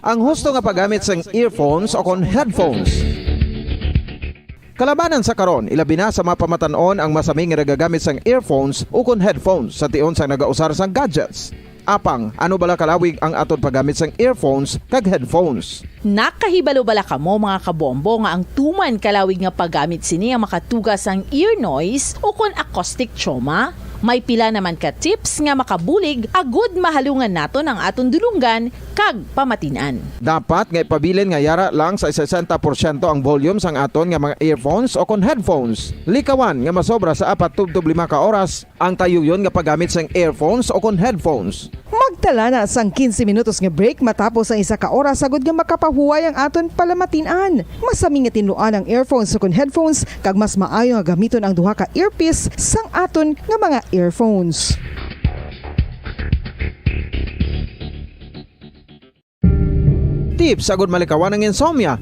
Ang husto nga paggamit sang earphones o kon headphones. Kalabanan sa karon, ilabi na sa mapamatanon ang masami nga nagagamit sang earphones o kon headphones sa tion sang nagausar sang gadgets. Apang, ano bala kalawig ang aton paggamit sang earphones kag headphones? Nakahibalo bala kamo mga kabombo nga ang tuman kalawig nga paggamit sini ang makatugas ang ear noise o kon acoustic trauma? May pila naman ka tips nga makabulig agud mahalungan naton ang aton dulunggan kag pamatinan. Dapat nga ipabilin nga yara lang sa 60% ang volume sang aton nga mga earphones o kon headphones. Likawan nga masobra sa 4 to 5 ka oras ang tayuyon nga paggamit sang earphones o kon headphones. Magtala na sang 15 minutos nga break matapos ang 1 ka oras sagod nga makapahuway ang aton palamatinan. Masami nga tinuan ang earphones o kon headphones kag mas maayo nga gamiton ang duha ka earpiece sang aton nga mga earphones. Tips sagud malikawan ang insomnia.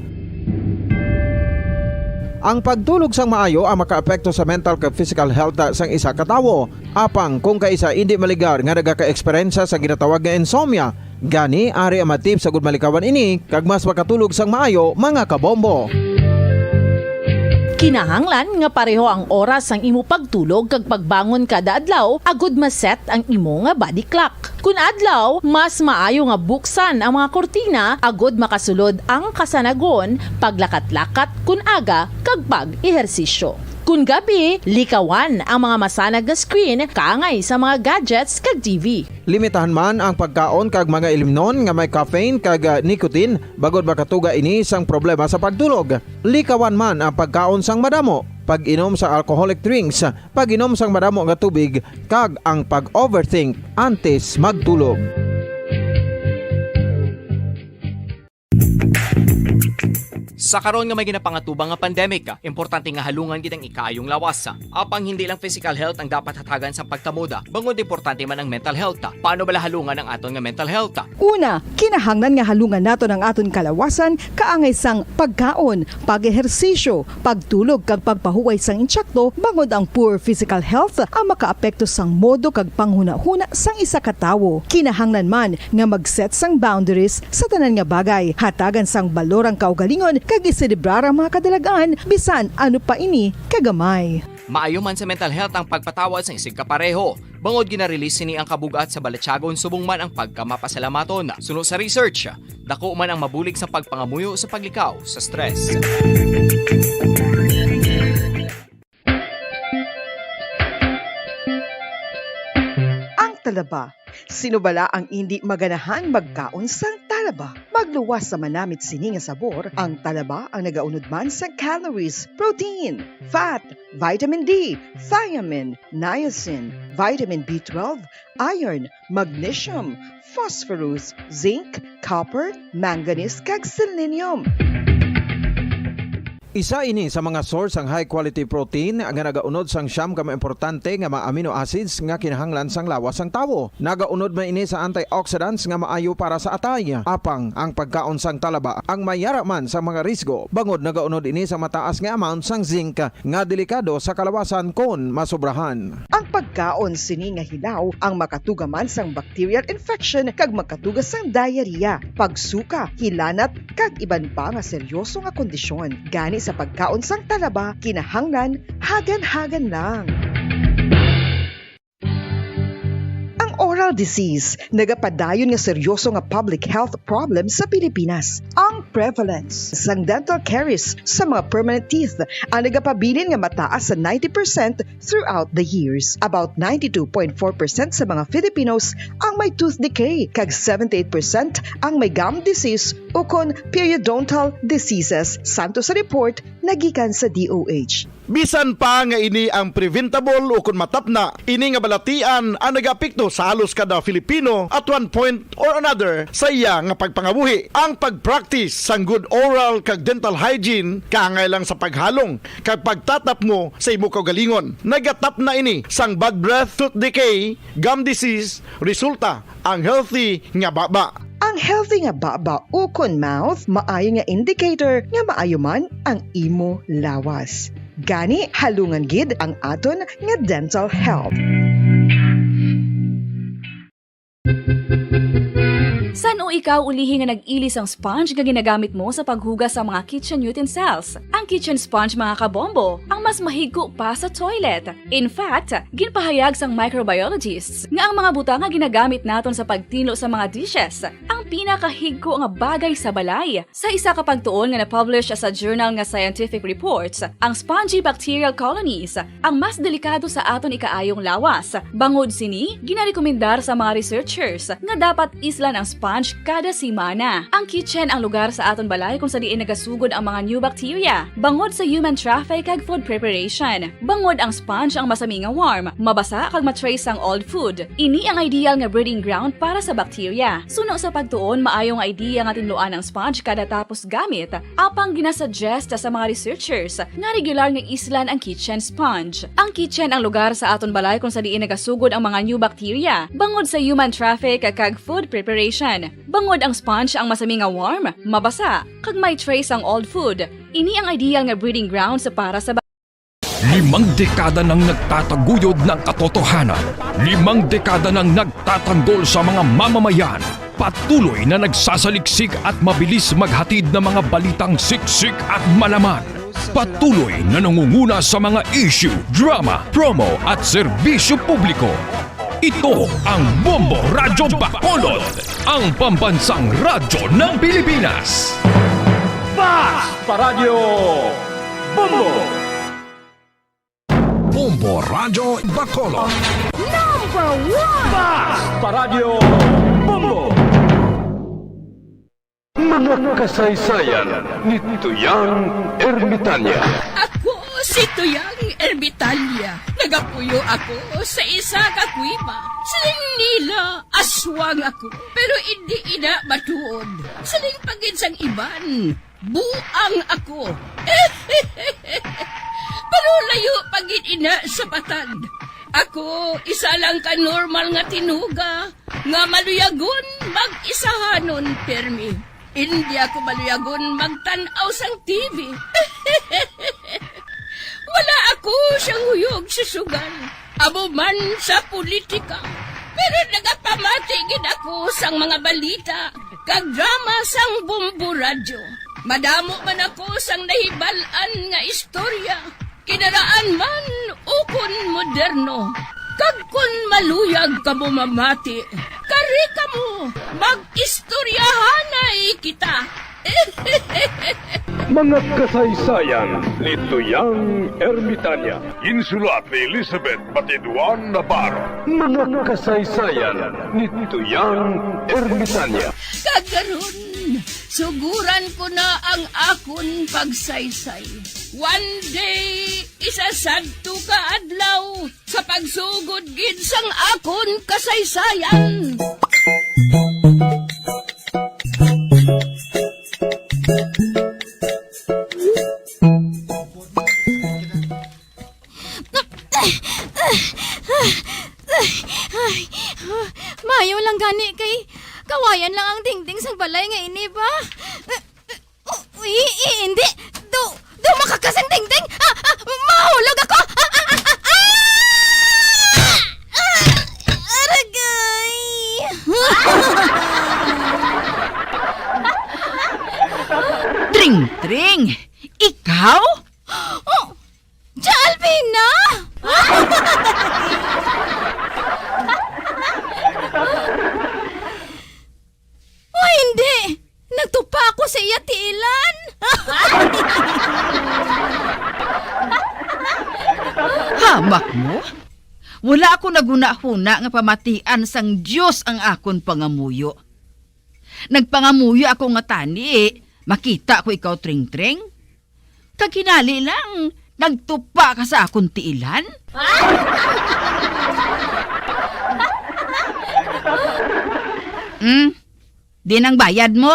Ang pagtulog sang maayo ang makaapekto sa mental kag physical health sang isa ka tawo. Apang kung kaisa hindi maligar nga nagaka-eksperyensya sa ginatawag nga insomnia, gani ari ang matip sagud malikawan ini kag mas makatulog sang maayo mga kabombo. Kinahanglan nga pareho ang oras ang imo pagtulog kag pagbangon kada adlaw agud maset ang imo nga body clock. Kun adlaw, mas maayo nga buksan ang mga kortina agud makasulod ang kasanagon, paglakat-lakat kun aga kag pag-ehersisyo. Kun gabi, likawan ang mga masanag nga screen kaangay sa mga gadgets kag TV. Limitahan man ang pagkaon kag mga ilimnon nga may caffeine kag nicotine bagod makatuga ini sang problema sa pagtulog. Likawan man ang pagkaon sang madamo, pag-inom sa alcoholic drinks, pag-inom sang madamo nga tubig kag ang pag-overthink antes magtulog. Sa karon nga may ginapangatubang nga pandemic, importante nga halungan gid ang ikaayong lawas. Apang hindi lang physical health ang dapat hatagan sa pagkamuda, bangod importante man ang mental health. Paano bala halungan ang aton nga mental health? Una, kinahanglan nga halungan naton ang aton kalawasan kaangay sang pagkaon, pag-ehersisyo, pagtulog kag pagpahuway sang insyakto bangod ang poor physical health ang makaapekto sang modo kag panghuna-huna sang isa ka tawo. Kinahanglan man nga mag-set sang boundaries sa tanan nga bagay, hatagan sang balorang kaugalingon kag iselebrar ang mga kadalagaan bisan ano pa ini kagamay. Maayo man sa mental health ang pagpatawad sa isig kapareho. Bangod gina-release sini ang kabugat sa balatsagon subong man ang pagkamapasalamaton. Suno sa research, dako man ang mabulig sa pagpangamuyo sa paglikaw sa stress. Ang talaba. Sino bala ang hindi maganahan magkaon sang talaba? Magluwas sa manamit sini nga sabor, ang talaba ang nagaunod man sa calories, protein, fat, vitamin D, thiamine, niacin, vitamin B12, iron, magnesium, phosphorus, zinc, copper, manganese kag selenium. Isa ini sa mga source ang high quality protein nga nagaunod sang siyam ka importante nga mga amino acids nga kinahanglan sang lawas sang tawo. Nagaunod man ini sa antioxidants nga maayo para sa atay. Apang ang pagkaon sang talaba ang mayara man sa mga risgo. Bangod nagaunod ini sa mataas nga amount sang zinc nga delikado sa kalawasan kon masobrahan. Ang pagkaon sini nga hilaw ang makatuga man sang bacterial infection kag makatuga sang diarrhea, pagsuka, hilanat kag iban pa nga seryoso nga kondisyon. Gani sa pagkaon sang talaba, kinahanglan hagan-hagan lang. Oral disease, nagapadayon nga seryoso nga public health problem sa Pilipinas. Ang prevalence sang dental caries sa mga permanent teeth ang nagapabilin nga mataas sa 90% throughout the years. About 92.4% sa mga Filipinos ang may tooth decay, kag 78% ang may gum disease o kon periodontal diseases, santo sa report nagikan sa DOH. Bisan pa nga ini ang preventable o kung matapna, ini nga balatian ang nagapikto sa halos kada Filipino at one point or another sa iya nga pagpangabuhi. Ang pagpractice sang good oral kag dental hygiene kaangay lang sa paghalong kag pagtatap mo sa imo kaugalingon. Nagatap na ini sang bad breath, tooth decay, gum disease, resulta ang healthy nga baba. Ang healthy nga baba o kon mouth, maayo nga indicator nga maayo man ang imo lawas. Gani halungan gid ang aton nga dental health. ikaw ulihi nga nag-ilis ang sponge nga ginagamit mo sa paghugas sa mga kitchen utensils. Ang kitchen sponge mga kabombo, ang mas mahigko pa sa toilet. In fact, ginpahayag sang microbiologists nga ang mga butang nga ginagamit naton sa pagtino sa mga dishes ang pinakahigko nga bagay sa balay. Sa isa ka pagtuon nga na-publish sa journal nga Scientific Reports, ang spongy bacterial colonies ang mas delikado sa aton ikaayong lawas. Bangod sini, ginarekomendar sa mga researchers nga dapat islan ang sponge kada simana. Ang kitchen ang lugar sa aton balay kung sa diin nagasugod ang mga new bacteria. Bangod sa human traffic kag food preparation. Bangod ang sponge ang masami nga warm, mabasa kag matrace ang old food. Ini ang ideal nga breeding ground para sa bacteria. Suno sa pagtuon, maayong idea nga tinluan ang sponge kada tapos gamit. Apang ginasuggest sa mga researchers nga regular nga islan ang kitchen sponge. Ang kitchen ang lugar sa aton balay kung sa diin nagasugod ang mga new bacteria. Bangod sa human traffic kag food preparation. Bangod ang sponge ang masami nga warm, mabasa, kag may trace ang old food. Ini ang ideal nga breeding ground sa para sa 5 dekada nang nagtataguyod ng katotohanan. 5 dekada nang nagtatanggol sa mga mamamayan. Patuloy na nagsasaliksik at mabilis maghatid ng mga balitang siksik at malaman. Patuloy na nangunguna sa mga issue, drama, promo at serbisyo publiko. Ito ang Bombo Radyo Bacolod, ang pambansang radyo ng Pilipinas. Bombo Radyo Bacolod. Mga kasaysayan ni Tuyang Ermitanya. Ako si Tuyang Ermitanya. Nagapuyo ako sa isa ka kuiba. Siling nila, aswang ako. Pero hindi ina matuod. Siling pagin sang iban, buang ako. Pero layo pagin ina sa batad. Ako, isa lang ka normal nga tinuga. Nga maluyagon mag-isahanon permi. Hindi ako maluyagon magtanaw sang TV. Wala ako siyang huyog sa sugal. Amo man sa politika. Pero nagapamatagin ako sang mga balita. Kag drama sang Bombo Radyo. Madamo man ako sang nahibalan nga istorya. Kinaraan man ukon moderno. Kag kun maluyag ka mo mamati, kari ka mo, mag-istoryahanay kita. Mga kasaysayan ni Tuyang Ermitanya. Insulat ni Elizabeth Batiduan Navarro. Mga kasaysayan ni Tuyang Ermitanya. Kagaron, suguran ko na ang akon pagsaysay. One day, isasadto ka adlaw sa pagsugod gid sang akon kasaysayan. Mayo lang gani kay kawayan lang ang dingding sa balay nga ini ba? Uy, hindi. Do makakasang dingding. Mahulog ako. Aragay. Tring, ikaw? Oh, Jalvina! Oh, hindi! Nagtupa ako sa iya tiilan! Hamak mo? Wala ako naguna-huna nga pamatian sang Diyos ang akon pangamuyo. Nagpangamuyo ako nga tani, makita ko ikaw tring-tring. Kaginali lang, nagtupa ka sa akon tiilan? Di nang bayad mo?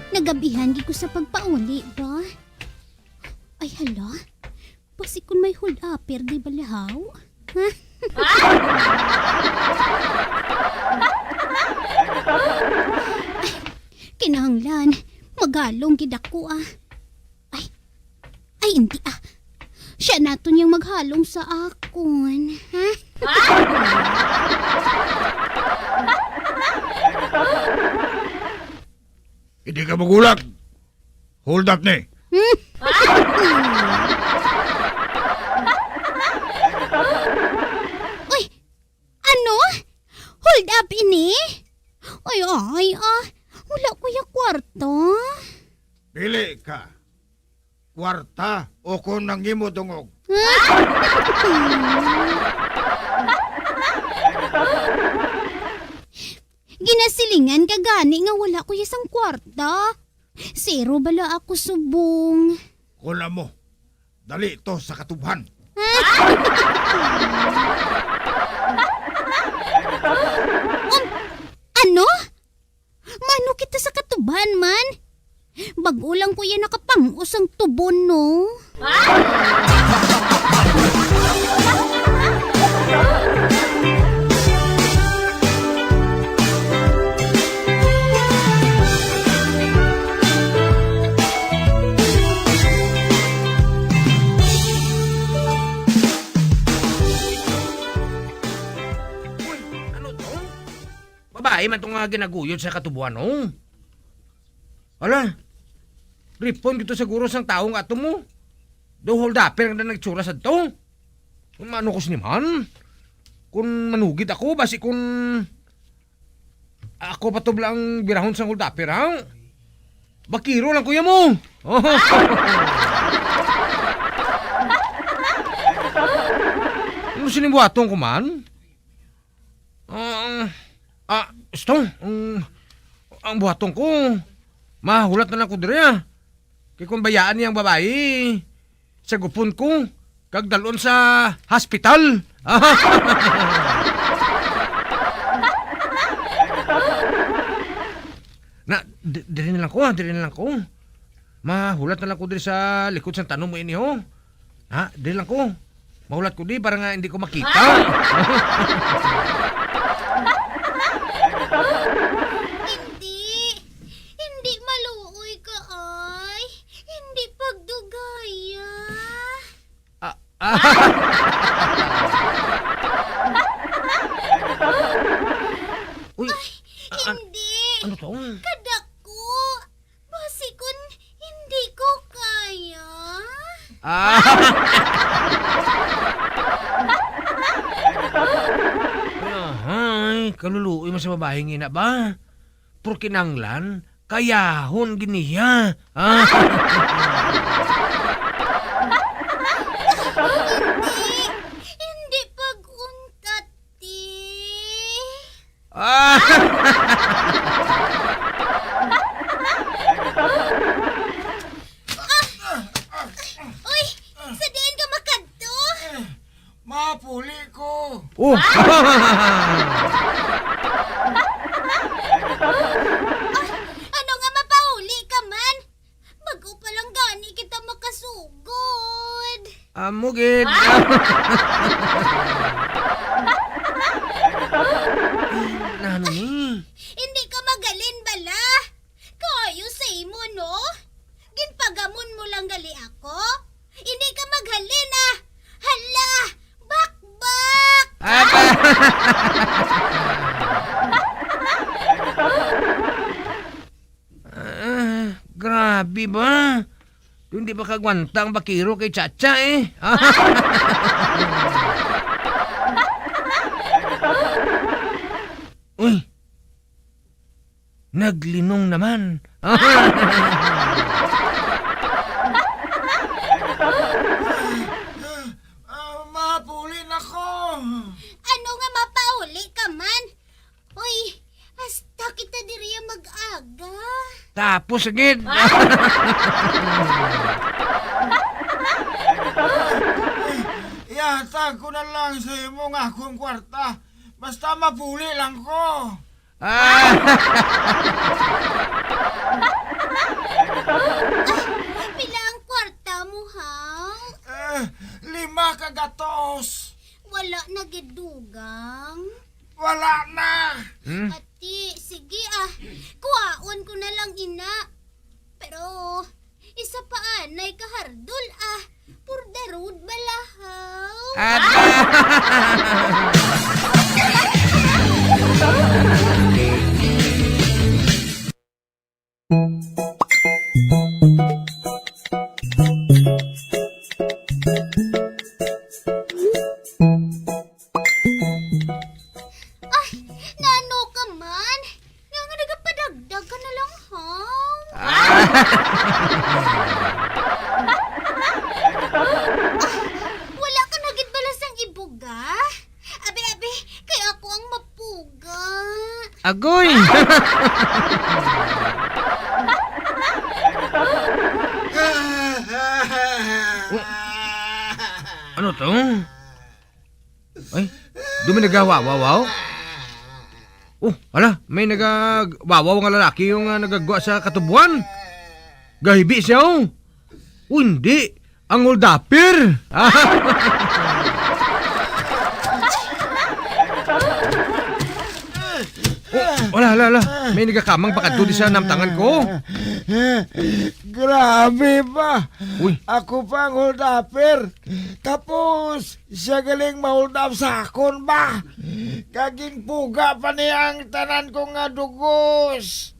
Nagabihan gi ko sa pagpauli ba? Ay, Ay, hala. Basi kung may hold upper, di balahaw? Ha? Ay, kinahanglan. Magalong gid ako ah. Ay, hindi ah. Siya naton yung maghalong sa akon. Ha? Hindi ka magulag. Hold up ni. Uy, ano? Hold up ini? Ay, wala ko yung kwarto. Pili ka. Kwarta o kung nangimo dungog. Ginasilingan ka gani nga wala ko isang kwarta. Zero bala ako subong. Kula mo. Dali to sa katubhan. Ano? Mano kita sa katuban man? Bago lang ko yan nakapangos ang tubon, no? Ano to? Babae man itong ginaguyod sa katubuan, no? Ala, ripon dito siguro sang taong ato mo. Do hold up, pero na nagtsura sa to. Kung mano ko siniman. Kung manugid ako, basi kung ako pa to lang birahon sang hold up, ha? Bakiro lang kuya mo. Ano sinibuatong ko man? Ito, ang buhatong ko, mahulat na lang ko diri ah. Kaya kung bayaan niyang babae, sa gupon ko, kagdalon sa hospital. Diri na lang ko. Mahulat na lang ko diri sa likod sa tanong mo ini ho. Diri lang ko. Mahulat ko di para nga hindi ko makita. Hindi maluoy ka ay. Hindi pagdugaya. Uy, Hindi. ano to? Kadako. Basi kun hindi ko kaya. Ay, kaluluoy mo sa babae nga ba? Porque nanglan, kayahon giniya. Hindi pag-untat, Uy, sa diin ka makadto? Mapuli ko. Oh! Ano nga mapauli ka man? Bago pa lang gani kita makasugod. Mugid. Nano ni? Hindi ka magalin bala. Kayo say mo no? Ginpagamon mo lang gali ako? Hindi ka maghalin ah. Hala! Bakbak! Grabe ba? Hindi ba kagwanta ang bakiro kay Chacha eh? Uy! Naglinong naman. Mapuli na ko. Ano nga mapauli ka man? Uy, hasta kita diriya mag-aga. Tapos agad. Ihatag ko na lang sa imo nga akong kwarta. Basta mapuli lang ko. Pila ang kwarta mo ha? nga gatos. Wala na gidugang. Wala na. Ati, sige kuhaon ko na lang ina. Pero, isa pa anay kahardol For the road balahaw. Nano ka man? Nga nagapadagdag ka na lang, wala ka na gid balas ang ibuga? Abi, kay ako ang mapuga. Agoy! Ano to? Ay, dumi nagawawaw? Oh, ala, may nagawawaw nga lalaki yung nagagwa sa katubuan. Gahibi siya, oh. Oh, hindi. Ang holdapper. Wala. May nagakamang pakadto di sa namtangan ko. Grabe ba? Uy. Ako pa ang hold upper. Tapos, siya galing ma-hold up sa akon ba? Kaging puga pa niyang tanan ko nga dugos.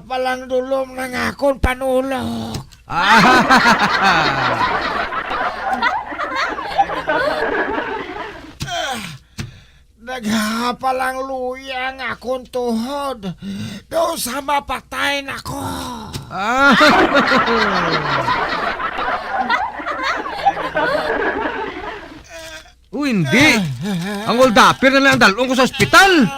Palang dulom ng akon panulok. Naghapalang luya ang akong tuhod. Daw sa mapatay na ko. Hindi. Ang holdapper na lang dalong ko sa ospital.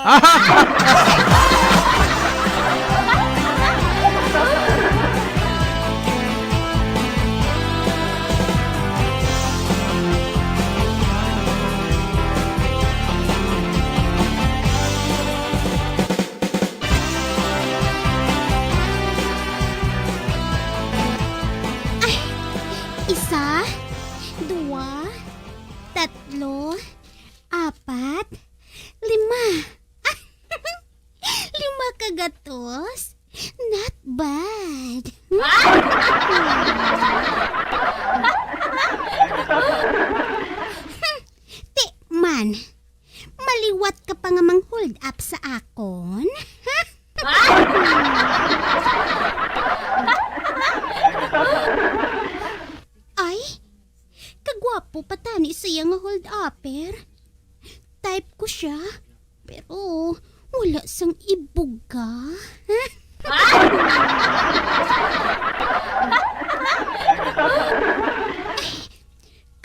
Isa, dua, tatlo, apat, lima. 5 kagatos? Not bad. Man, maliwat ka pa nga mang hold up sa akon? Ay, kagwapo pa tani siya nga hold upper. Type ko siya, pero wala sang ibuga.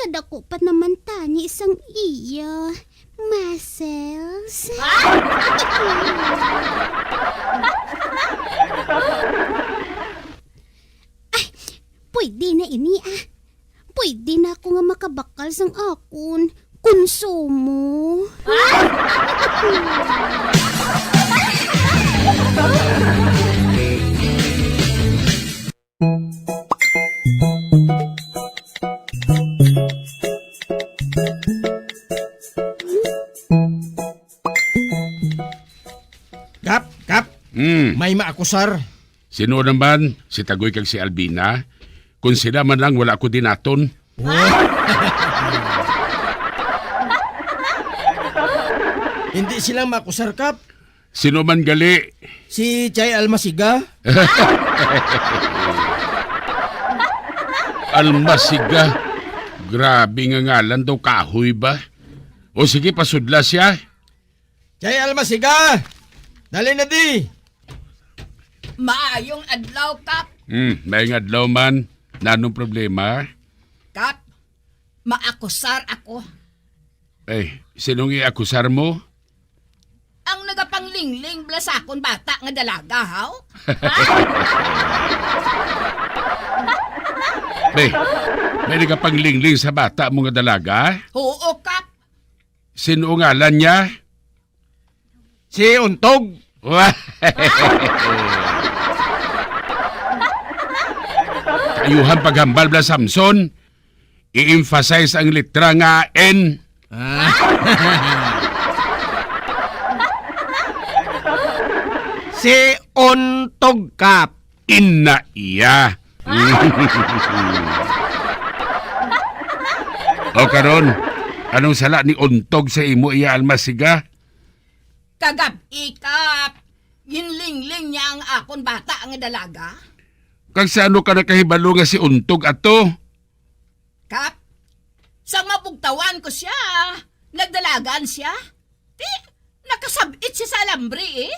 Kadako pa naman tani isang iya. Muscles. Ay, pwede na ini Pwede na ako nga makabakal sang akon. Konsumo. Kap, may maakusar. Sino naman? Si Tagoy kag si Albina? Kung sila man lang wala ko dinaton. Hindi silang makusar, Kap. Sino man gali? Si Chay Almasiga. Almasiga. Grabe nga ngalan daw, kahoy ba? O sige, pasudla siya. Chay Almasiga! Dali na di! Maayong adlaw, Kap. May ngadlaw man. Nanong problema? Kap, maakusar ako. Sinong iakusar mo? Ang nagapanglingling blasakon bata nga dalaga, haw? May nagapanglingling sa bata mo nga dalaga? Oo, Kap. Sino ngalan niya? Si Untog! Kayuhan paghambal bla Samson. I-emphasize ang litra nga N. Si Untog Kap. Inna iya. O karon, anong sala ni Untog sa imo iya almasiga? Kagab ikap. Ginlingling niya ang akon bata ang dalaga. Kag sa ano ka nakahibalo nga si Untog ato? Kap, sa mapugtawan ko siya, nagdalagaan siya. Di, nakasabit siya sa alambre eh.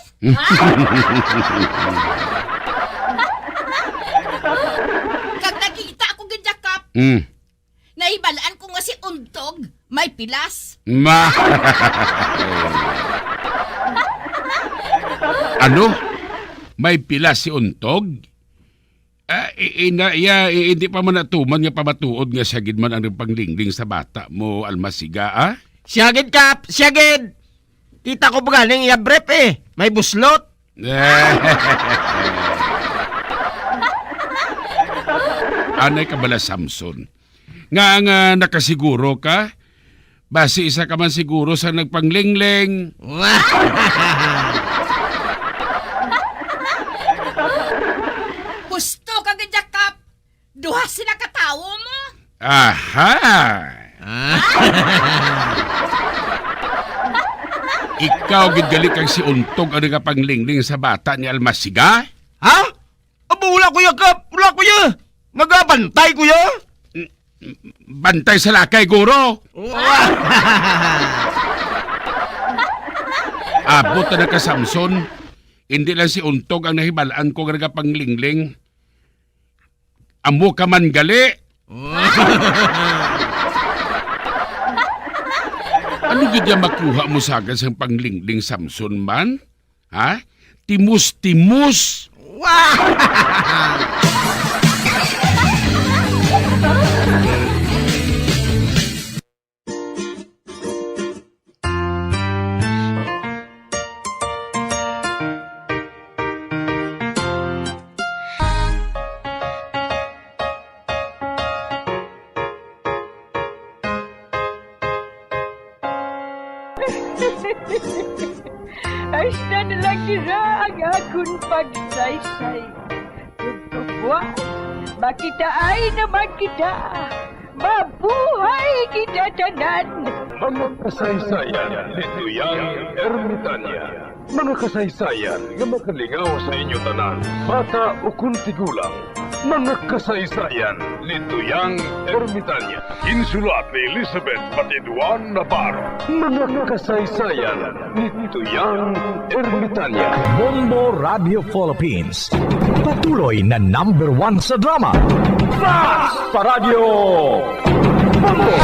Kag nakita ko ganyan, Kap, naibalaan ko nga si Untog, may pilas. Ma. Ano? May pila si Untog? Hindi pa man natuman nga pamatuod nga siyagid man ang panglingling sa bata mo, almasiga, ah? Siyagid, Kap! Siyagid! Kita ko ba galing iya brep eh. May buslot. Anay ka bala, Samson? Nga nakasiguro ka? Basi isa ka man siguro sa nagpanglingling. Gusto ka ganyan, Kap. Duha sila katawo mo. Aha! Ikaw gidgali kang si Untog ang nagapanglingling sa bata ni Almasiga? Ha? Aba, wala kuya, Kap! Wala kuya! Magabantay kuya! Bantay sa lakay, guro! Abot na ka, Samson. Hindi lang si Untog ang nahibalaan ko nga nagapanglingling. Amo ka man gali. Ano gidya makuha mo sa akin sa panglingling, Samson man? Ha? Timus-timus! Ay, na lang nila ang akong pagsaysay. Kung buwan, makita ay naman kita. Mabuhay kita tanan. Mga kasaysayan ni Tuyang Ermitanya. Mga kasaysayan nga makalingaw sa inyo tanan, bata o kuntigulang. Mga kasaysayan ni Tuyang Ermitanya. Insulat ni Elizabeth Batiduan Navarro. Mga kasaysayan ni Tuyang Ermitanya. Bombo Radio Philippines. Patuloy na #1 sa drama. Fast Paradio Bombo!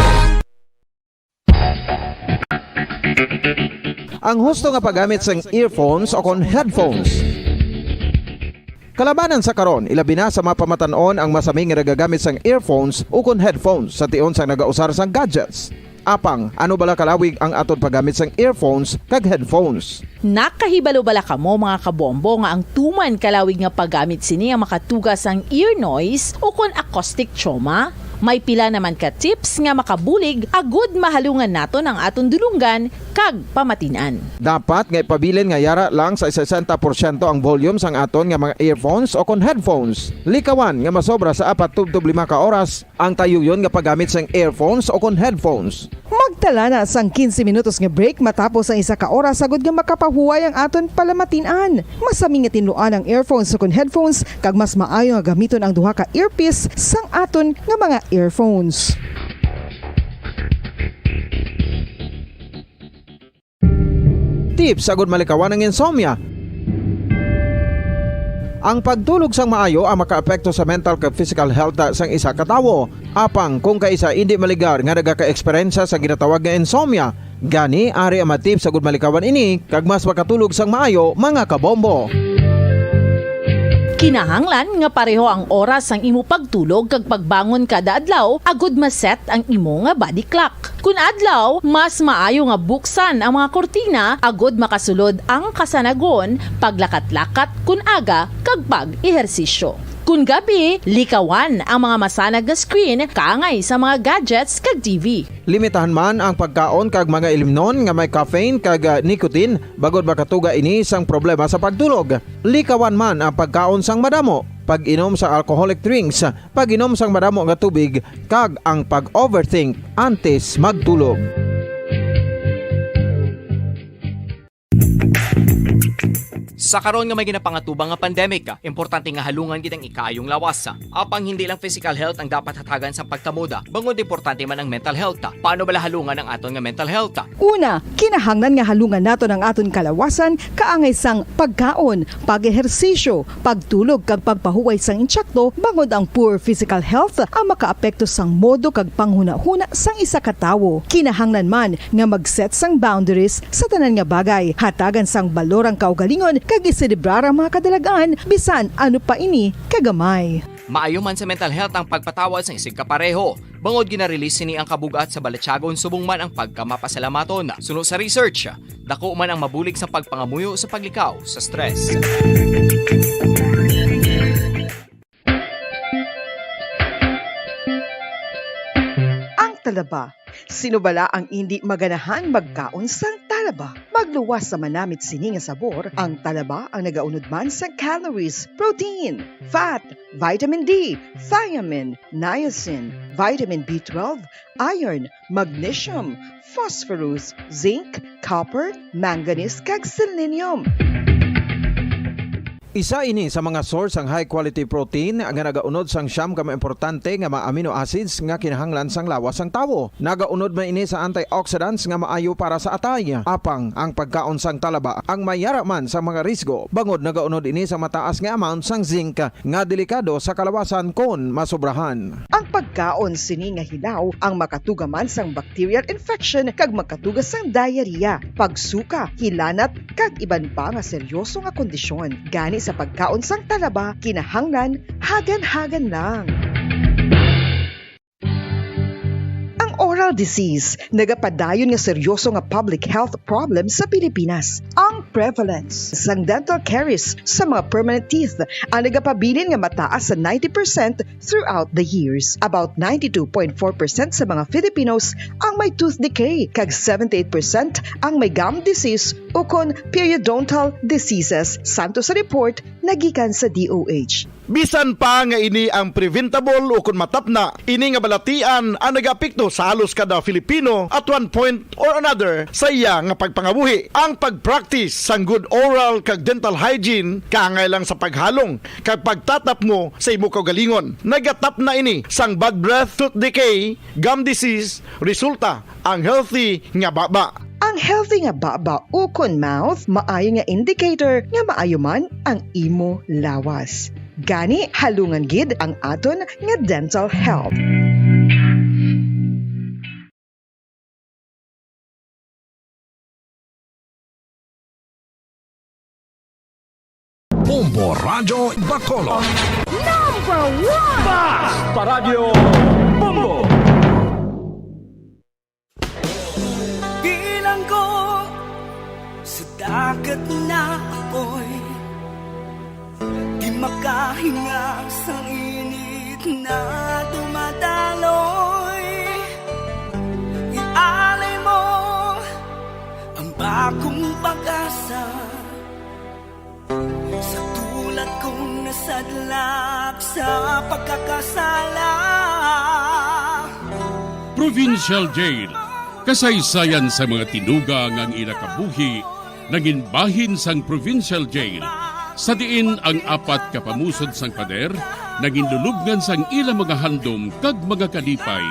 Ang husto nga paggamit sang earphones o kon headphones. Kalabanan sa karon, ilabi na sa mapamatanon ang masami nga nagagamit sang earphones o kon headphones sa tion sang nagausar sang gadgets. Apang, ano bala kalawig ang aton paggamit sang earphones kag headphones? Nakahibalo bala kamo mga kabombo nga ang tuman kalawig nga paggamit sini ang makatugas ang ear noise o kon acoustic trauma? May pila naman ka tips nga makabulig agud mahalungan naton ang aton dulunggan kag pamatinan. Dapat nga ipabilin nga yara lang sa 60% ang volume sang aton nga mga earphones o kon headphones. Likawan nga masobra sa 4 to 5 ka oras ang tayuyon nga paggamit sang earphones o kon headphones. Magtala na sang 15 minutos nga break matapos ang 1 ka oras sagud nga makapahuway ang aton palamatinan. Masami nga tinluan ang earphones o kon headphones kag mas maayo nga gamiton ang duha ka earpiece sang aton nga mga earphones. Tips sagud malikawan ang insomnia. Ang pagtulog sang maayo ang makaapekto sa mental kag physical health sang isa ka tawo. Apang kung kaisa hindi maligar nga nagaka-eksperyensya sa ginatawag nga insomnia, gani ari ang tips sagud malikawan ini kag mas makatulog sang maayo mga kabombo. Kinahanglan nga pareho ang oras sang imo pagtulog kag pagbangon kada adlaw agud maset ang imo nga body clock. Kun adlaw, mas maayo nga buksan ang mga kortina agud makasulod ang kasanagon, paglakat-lakat kun aga kag pag-ehersisyo. Kun gabi, likawan ang mga masanag nga screen kaangay sa mga gadgets kag TV. Limitahan man ang pagkaon kag mga ilimnon nga may caffeine kag nicotine bagod makatuga ini sang problema sa pagtulog. Likawan man ang pagkaon sang madamo, pag-inom sa alcoholic drinks, pag-inom sang madamo nga tubig kag ang pag-overthink antes magtulog. Sa karon nga may ginapangatubang nga pandemic, importante nga halungan gitang ikayong lawas. Apang hindi lang physical health ang dapat hatagan sa pagkamuda, bangod importante man ang mental health. Paano bala halungan ang aton nga mental health? Una, kinahanglan nga halungan nato ang aton kalawasan kaangay sang pagkaon, pag-ehersisyo, pagtulog kag pagpahuway sang insyakto bangod ang poor physical health ang makaapekto sang modo kag panghuna-huna sang isa ka tawo. Kinahanglan man nga mag-set sang boundaries sa tanan nga bagay, hatagan sang balorang kaugalingon kag iselebrar ang mga kadalagaan bisan ano pa ini kagamay. Maayo man sa mental health ang pagpatawad sa isig kapareho. Bangod ginarelease ni ang kabugat sa Balatyagon subong man ang pagkamapasalamaton. Suno sa research, dako man ang mabulig sa pagpangamuyo sa paglikaw sa stress. Ang talaba. Sino bala ang hindi maganahan magkaon sang talaba? Magluwas sa manamit sini nga sabor, ang talaba ang nagaunod man sa calories, protein, fat, vitamin D, thiamine, niacin, vitamin B12, iron, magnesium, phosphorus, zinc, copper, manganese kag selenium. Isa ini sa mga source ang high quality protein nga nagaunod sang siyam ka importante nga mga amino acids nga kinahanglan sang lawas sang tawo. Nagaunod man ini sa antioxidants nga maayo para sa atay. Apang ang pagkaon sang talaba ang mayara man sa mga risgo. Bangod nagaunod ini sa mataas nga amount sang zinc nga delikado sa kalawasan kon masobrahan. Ang pagkaon sini nga hilaw ang makatuga man sang bacterial infection kag makatuga sang diarrhea, pagsuka, hilanat kag iban pa nga seryoso nga kondisyon. Gani sa pagkaon sang talaba, kinahanglan hagan-hagan lang. Ang oral disease, nagapadayon nga seryoso nga public health problem sa Pilipinas. Ang prevalence sang dental caries sa mga permanent teeth ang nagapabilin nga mataas sa 90% throughout the years. About 92.4% sa mga Filipinos ang may tooth decay, kag 78% ang may gum disease o kon periodontal diseases, santo sa report nagikan sa DOH. Bisan pa nga ini ang preventable o kung matapna, ini nga balatian ang nagapikto sa halos kada Filipino at one point or another sa iya nga pagpangabuhi. Ang pag-practice sang good oral kag dental hygiene kaangay lang sa paghalong kag pagtatap mo sa imo kaugalingon. Nagatap na ini sang bad breath, tooth decay, gum disease, resulta ang healthy nga baba. Ang healthy nga baba o kon mouth, maayo nga indicator nga maayo man ang imo lawas. Gani halungan gid ang aton nga dental health. Bombo Radio Bacolod. Number 1! Basta Radio Bombo! Bilang ko sa dagat na apoy, di makahinga sa init na dumadaloy. Ialay mo ang bagong pag-asa sa tulad kong nasadlak sa pagkakasala. Provincial Jail, kasaysayan sa mga tinugang ang inakabuhi, naging bahin sang Provincial Jail. Sa diin ang apat kapamusod sang pader, naging lulubngan sang ilang mga handom kag mga kalipay,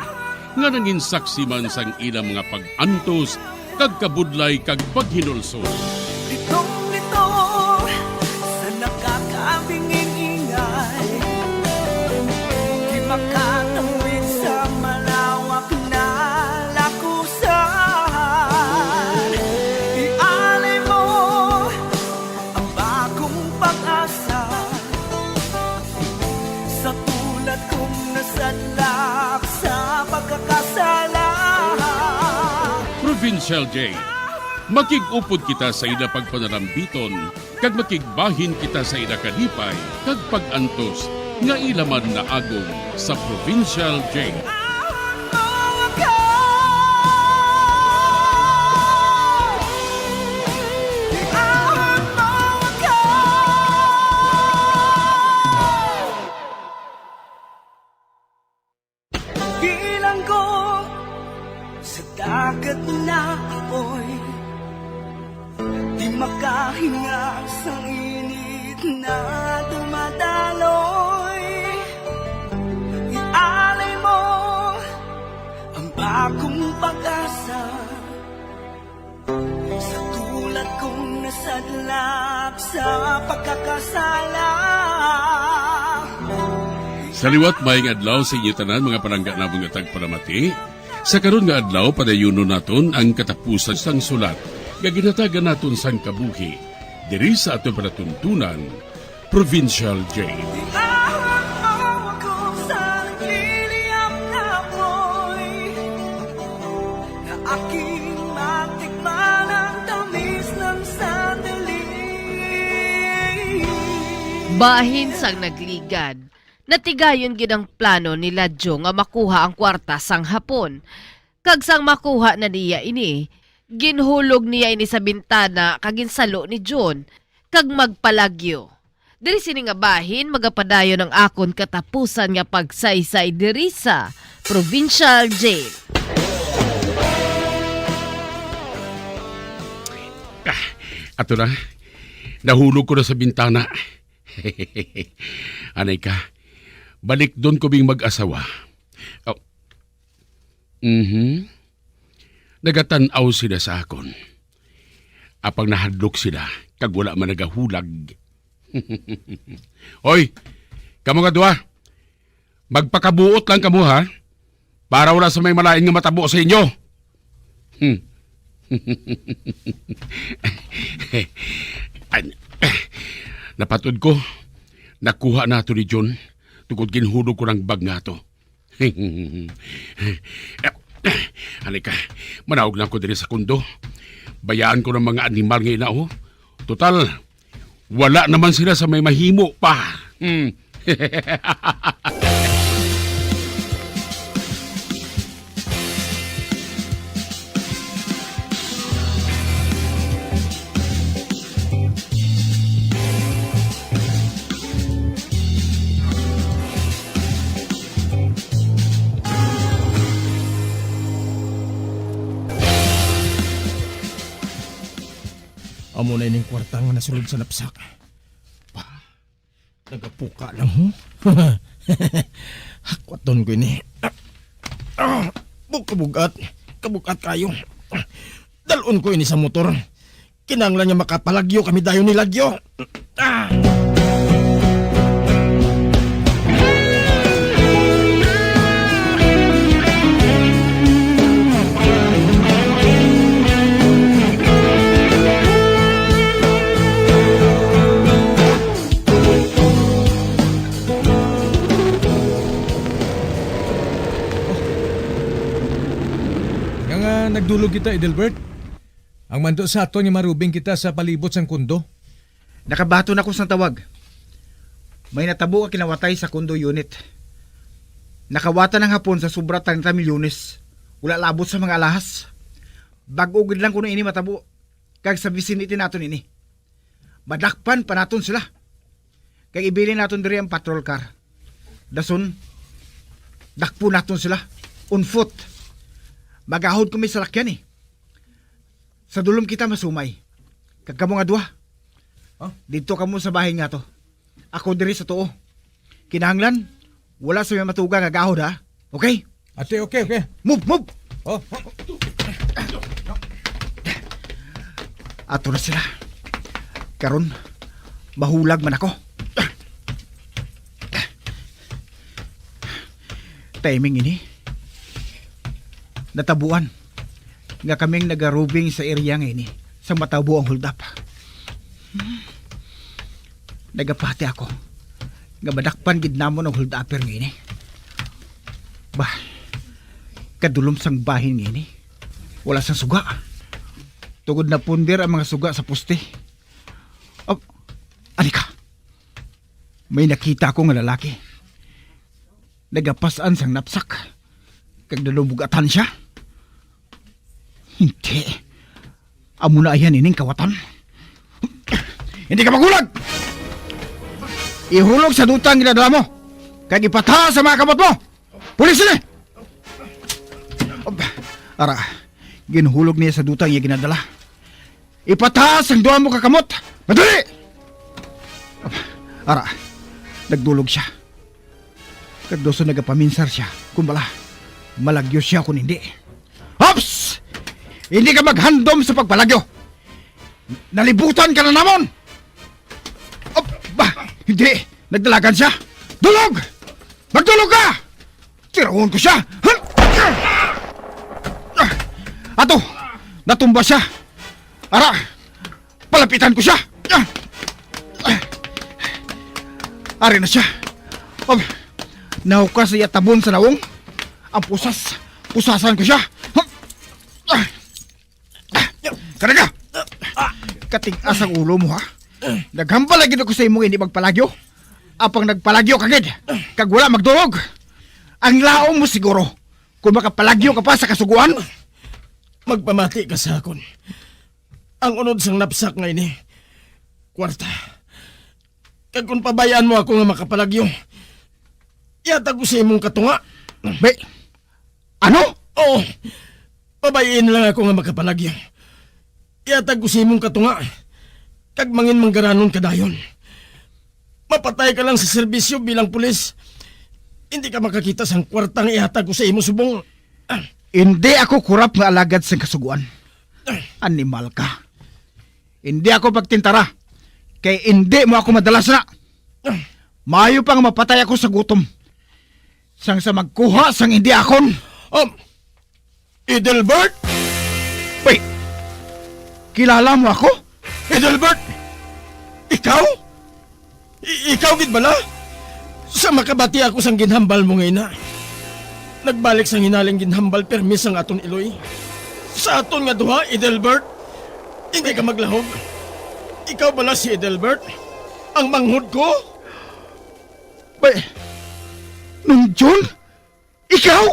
nga naging saksi man sang ilang mga pag-antos, kag kabudlay kag paghinulsol. Litong-lito sa nakakabinging ingay, di makatawid sa malawak na lakusan. Ialay mo ang bagong pag-asa sa tulad kong nasadlak sa pagkakasala. Provincial Jail, makig-upod kita sa ila pagpanarambiton, kag makigbahin kita sa ila kalipay, kag pag-antos, nga ilaman na agong sa Provincial Jail. Bilang ko sa dagat na apoy, di makahinga sa init na dumadaloy. Ialay mo ang bagong pag-asa sa tulad kong nasadlak sa pagkakasala. Sa liwat maing adlaw sa inyo tanan mga palangga na mga tagparamati, sa karon nga adlaw padayuno naton ang katapusan sang sulat nga ginatagan naton sang kabuhi diri sa aton panatuntunan, Provincial Jail. Bahin sang nagligan, natigayon gid ang plano ni Ladjo nga makuha ang kwarta sang hapon. Kag sang makuha na niya ini, ginhulog niya ini sa bintana kag ginsalo ni John kag magpalagyo. Diri sini nga bahin magapadayon ang akon katapusan nga pagsaysay diri sa Provincial Jail. Ato na, nahulog ko na sa bintana. Anay ka, balik doon ko bing mag-asawa. Oh. Nagatanaw sila sa akon. Apang nahadlok sila, kag wala man nagahulag. Hoy, kamo nga duwa, magpakabuot lang kamo ha, para wala sa may malain nga matabo sa inyo. Napatod ko, nakuha na ito ni John, tungkol ginhulog ko ng bag nga ito. Halika, manawag lang ko din sa kundo. Bayaan ko ng mga animal ngayon na Total, wala naman sila sa may mahimo pa. Amo na ining kwarta nga nasulod sa napsak. Nagapuka lang ho. Hakwaton ko ini. Kabugat. Kabugat kayo. Dalon ko ini sa motor. Kinanglan niya makapalagyo kami dayon ni Lagyo. Nagdulog kita, Edelbert. Ang mando sa ato nga marubing kita sa palibot sang kundo. Nakabato na ko sa tawag. May natabo ka kinawatay sa kundo unit. Nakawata ng hapon sa sobra 30 milyones. Wala labot sa mga alahas. Bagugid lang kuno ini matabo. Kag sa vicinity naton ini. Madakpan pa naton sila. Kag ibili naton diri ang patrol car. Dason, dakpo naton sila. On foot. Magahod kami sa lakyan Sa dulom kita masumay. Kag kamo nga duha. Dito kamo sa bahay nga to. Ako diri sa tuo. Kinahanglan, wala sa may matuga nga gahod ha. Okay? Ate, okay. Move! Ato na sila. Karon, mahulag man ako. Timing ini. Natabuan nga kaming nagarubing sa area nga ini sa matabo ang hold up. Nagapati ako nga madakpan gid namon ang hold upper nga ini. Bah, kadulom sang bahin nga ini wala sang suga. Tugod na punder ang mga suga sa poste. Anika, may nakita ko nga lalaki nagapasan sang napsak. Kag dalubugatan siya. Hindi. Amo na ayan ining kawatan. Hindi ka magulag! Ihulog sa dutang ginadala mo. Kag ipataha sa mga kamot mo. Pulis sila! Ara, ginhulog niya sa dutang niya ginadala. Ipataas ang duha mo kakamot. Madali! Ara, nagdulog siya. Kagdoso nagapaminsar siya. Kung bala, malagyo siya kung hindi. Hops! Hindi ka maghandom sa pagpalagyo. Nalibutan ka na namon! Hindi! Nagdalagan siya! Dulog! Magdulog ka! Tiraon ko siya! Ato! Natumba siya! Ara! Palapitan ko siya! Ari na siya! Nahukas siya tabon sa naong. Ang pusasan ko siya! Karaga! Kating asang ulo mo ha! Naghambal lagi ako sa imong hindi magpalagyo. Apang nagpalagyo kagid, kag wala magdurog. Ang laom mo siguro, kung makapalagyo ka pa sa kasuguan. Magpamati ka sa akon. Ang unod sang napsak nga ini, kwarta. Kag kung pabayaan mo ako nga makapalagyo, yata ko sa imong katunga. Be, ano? Oo, pabayin lang ako nga makapalagyo. Yata ko sa imong katunga. Kag mangin manggaranon kadayon. Mapatay ka lang sa serbisyo bilang pulis. Hindi ka makakita sang kwartang ihatag ko sa imo subong. Hindi ako kurap nga alagad sa kasuguan. Animal ka. Hindi ako pagtintara. Kay hindi mo ako madalas na. Mayo pang mapatay ako sa gutom. Sang sa magkuha sang hindi akon. Edelbert? Wait. Kilala mo ako? Edelbert? Ikaw? Ikaw gid bala? Sa makabati ako sang ginhambal mo ngayon na. Nagbalik sang hinaling ginhambal permis ang aton iloy. Sa aton nga duha, Edelbert. Hindi ka maglahog. Ikaw bala si Edelbert? Ang manghod ko? Nung June? Ikaw?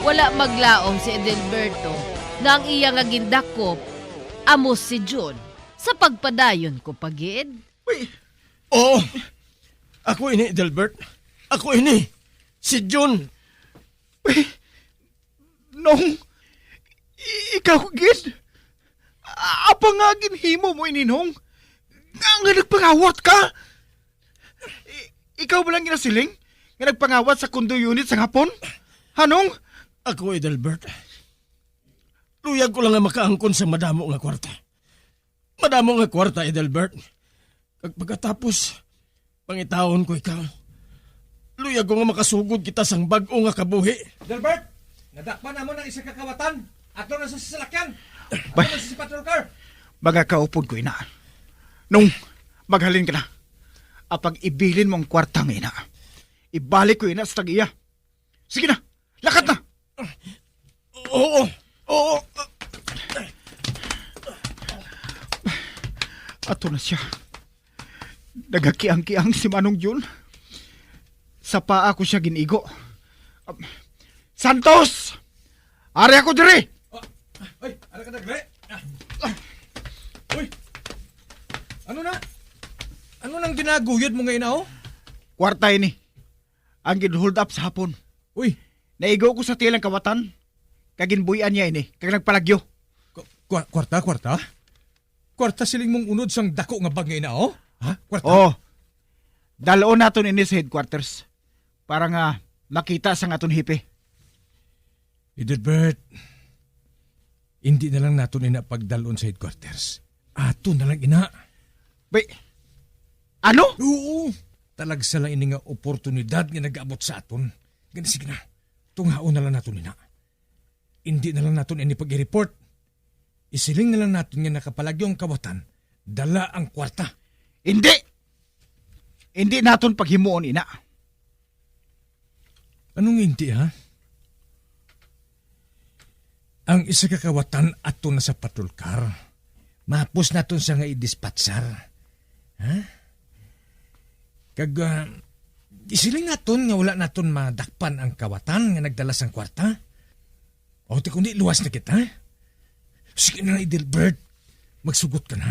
Wala maglaom si Edelberto nga ang iya nga gindakop amos si John sa pagpadayon ko pagid. Oo. Ako ini, Edelbert. Ako ini. Si John. Nung ikaw gid? Apa nga ginhimo mo ininong? Nga nagpangawat ka? Ikaw ba lang ginasiling? Nga nagpangawat sa condo unit sa hapon? Hanong? Ako, Edelbert. Luyag ko lang nga makaangkon sa madamo nga kwarta. Madamo nga kwarta, Edelbert. Kag pagkatapos, pangitahon ko ikaw. Luyag ko nga makasugod kita sang bag-o nga kabuhi. Edelbert, nadakpan na mo ng isang kakawatan. Ato na sa sasakyan. Ato na sa patrol car. Baga kaupod ko ina. Nung maghalin ka na, apag ibilin mong kwarta nga ina, ibalik ko ina sa tag-iya. Sige na, lakat na! Oo, oo. Ato na siya. Nagakiang-kiang si Manong Jun. Sa paa ko siya ginigo. Santos! Ari ako diri! Ay, ara ka nagre? Uy! Ano na? Ano nang ginaguyod mo ngayon oh? Kwarta ini. Ang gin-hold up sa hapon. Uy! Naigo ko sa tilang kawatan. Kaginbuyan niya ini. Kag nagpalagyo. Kwarta? Kwarta siling mong unod sang dako nga bag ngayon oh? Ha? Kwarta? Oo. Daloon naton ini sa headquarters. Para nga makita sa aton hipe. Edelbert, hindi na lang nato ina pagdalon sa headquarters. Ato na lang ina. Ano? Oo. Talagsa lang ini nga oportunidad nga nag-abot sa aton. Gani sige na. Tunghaon na lang nato ina. Hindi na lang nato ini pag-i-report. Isiling na lang nato nga nakapalagyong kawatan. Dala ang kwarta. Hindi! Hindi naton paghimuon ina. Anong hindi ha? Ang isa kakawatan ato na sa patrolkar. Mapos naton sa nga i-dispatsar. Ha? Kag isiling naton nga wala naton madakpan ang kawatan nga nagdala sang kwarta. O ti kundi luwas na kita. Sige na Edelbert, magsugot ka na.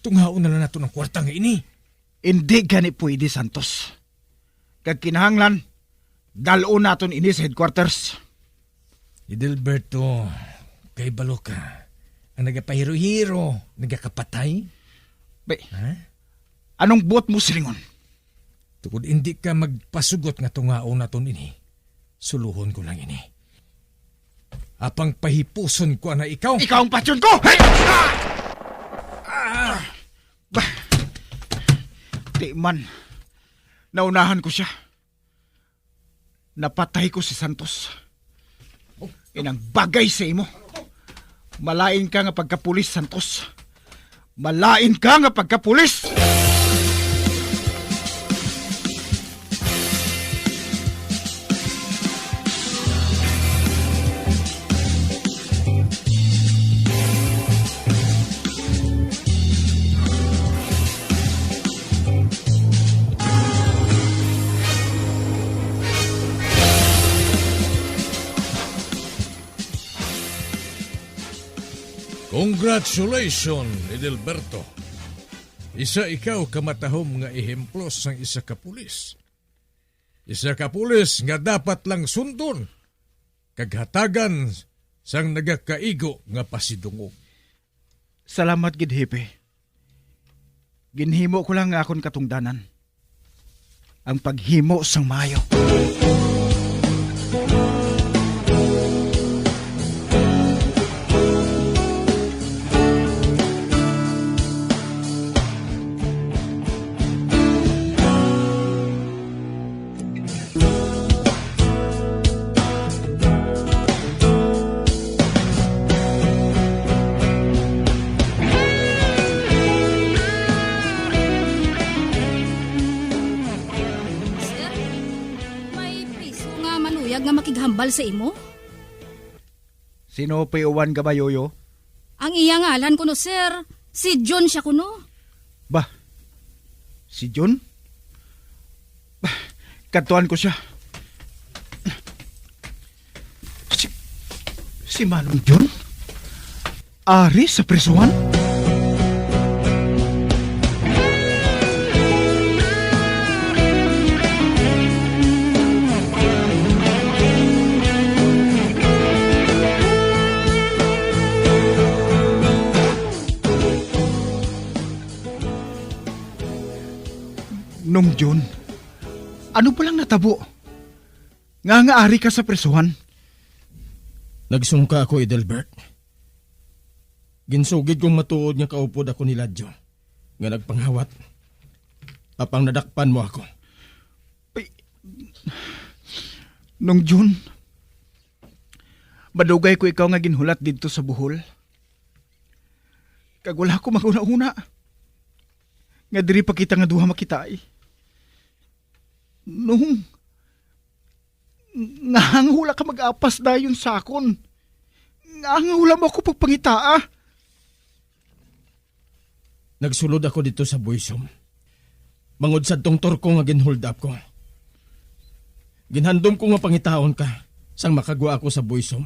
Tunghaon na lang naton ang kwarta nga ini. Hindi gani pwede, Santos. Kag kinahanglan, dalon naton ini sa headquarters. Edelberto, kay balo ka. Ang nagapahiro-hiro, nagakapatay. Ha? Anong buot mo silingon? Tukod hindi ka magpasugot nga tungaon naton ini, suluhon ko lang ini. Apang pahipuson ko na ikaw. Ikaw ang patyon ko! Hey! Di man, naunahan ko siya. Napatay ko si Santos. Inang bagay sa imo. Malain ka nga pagkapulis, Santos. Malain ka nga pagkapulis! Congratulations, Edelberto. Isa ikaw kamatahom nga ehemplo sang isa ka pulis. Isa ka pulis nga dapat lang sundon, kaghatagan sang nagakaigo nga pasidungog. Salamat, gid Hepe. Ginhimo ko lang nga akon katungdanan. Ang paghimo sang mayo. Nga makighambal sa imo? Sino payuwan ka ba, Yoyo? Ang iya ngalan kuno, sir. Si John siya kuno. Bah, si John? Bah, katuan ko siya. Si Manong John? Ari sa presuhan? Nung John, ano pa lang natabo? Nga ari ka sa presuhan? Nagsungka ako, Edelbert. Ginsugid kong matuod nga kaupod ako ni Ladjo. Nga nagpanghawat. Apang nadakpan mo ako. Nung John, madugay ko ikaw nga ginhulat dito sa Bohol. Kag wala ko maguna-una. Nga diri pa kita nga duha makitaay. Nung ngahangula ka mag-apas dayon sa akon. Ngahangula mo ako pagpangitaa. Nagsulod ako dito sa Buisom. Mangod sa tong torko nga ginhold up ko. Ginhandom ko nga pangitaon ka sang makagwa ako sa Buisom.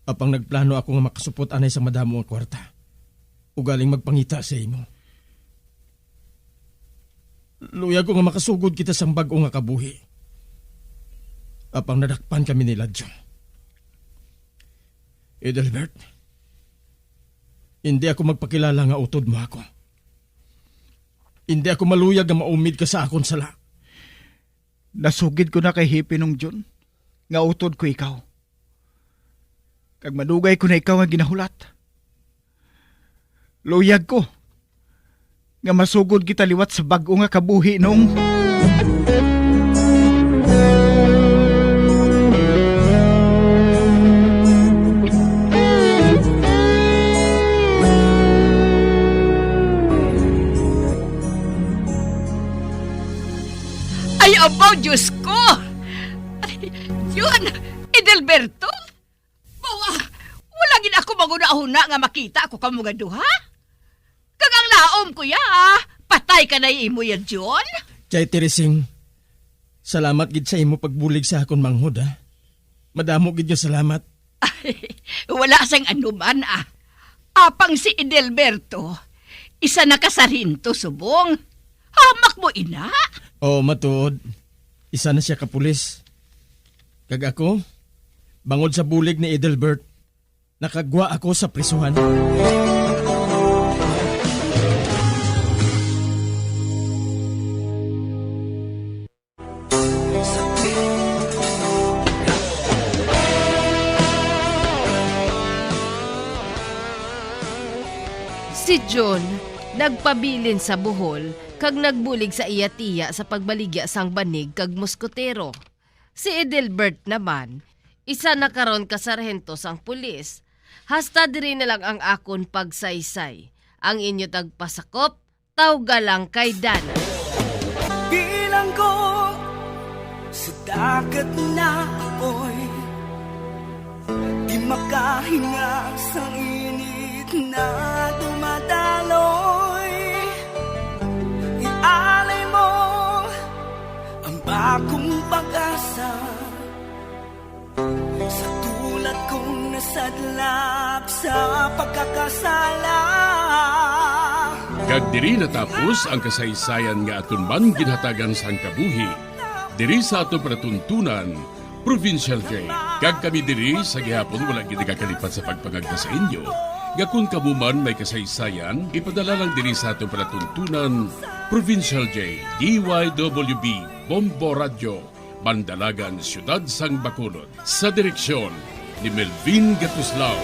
Apang nagplano ako nga makasupot anay sa madamo ang kwarta. Ugaling magpangita sa imo. Luya ko nga makasugod kita sang bag-o nga kabuhi. Apang nadakpan kami ni Ladjo. Edelbert, hindi ako magpakilala nga utod mo ako. Hindi ako maluyag nga maumid ka sa akon sala. Nasugid ko na kay Hippie nung John. Nga utod ko ikaw. Kag madugay ko na ikaw nga ginahulat. Luyag ko nga masugod kita liwat sa bag-o nga kabuhi nung... Ay, abaw, Diyos ko! una nga makita ako ka mga duha? Kag ang laom kuya, patay ka na imo yan, John? Chay Teresing, salamat gid sa imo pagbulig sa akon manghod ha. Madamo gid yo salamat. Wala sang anuman Apang si Edelberto, isa na kasarinto subong. Hamak mo ina. Oh, matuod. Isa na siya kapulis. Kag ako, bangod sa bulig ni Edelbert, nakagwa ako sa prisuhan. Si John nagpabilin sa buhol kag nagbulig sa iya tiya sa pagbaligya sang banig kag muskotero. Si Edelbert naman, isa na karon ka sarhento sang pulis. Hasta diri na lang ang akon pagsaysay. Ang inyo tagpasakop, tawga lang kay Dana. Bilang ko sa dagat na apoy, di makahinga sa init na dumadaloy. Ialay mo ang bagong pag-asa sa tulad kong nasadlak sa pagkakasala. Kag diri natapos ang kasaysayan nga aton man ginhatagan sa kabuhi. Diri sa aton panatuntunan, Provincial J. Kag kami diri sa gihapon wala gid kakalipat sa pagpangagda sa inyo. Gakun kabuman may kasaysayan, ipadala lang diri sa aton panatuntunan, Provincial J. DYWB Bombo Radio, Bandalagan, Siyudad Sang Bacolod. Sa direksyon ni Melvin Gatuslao.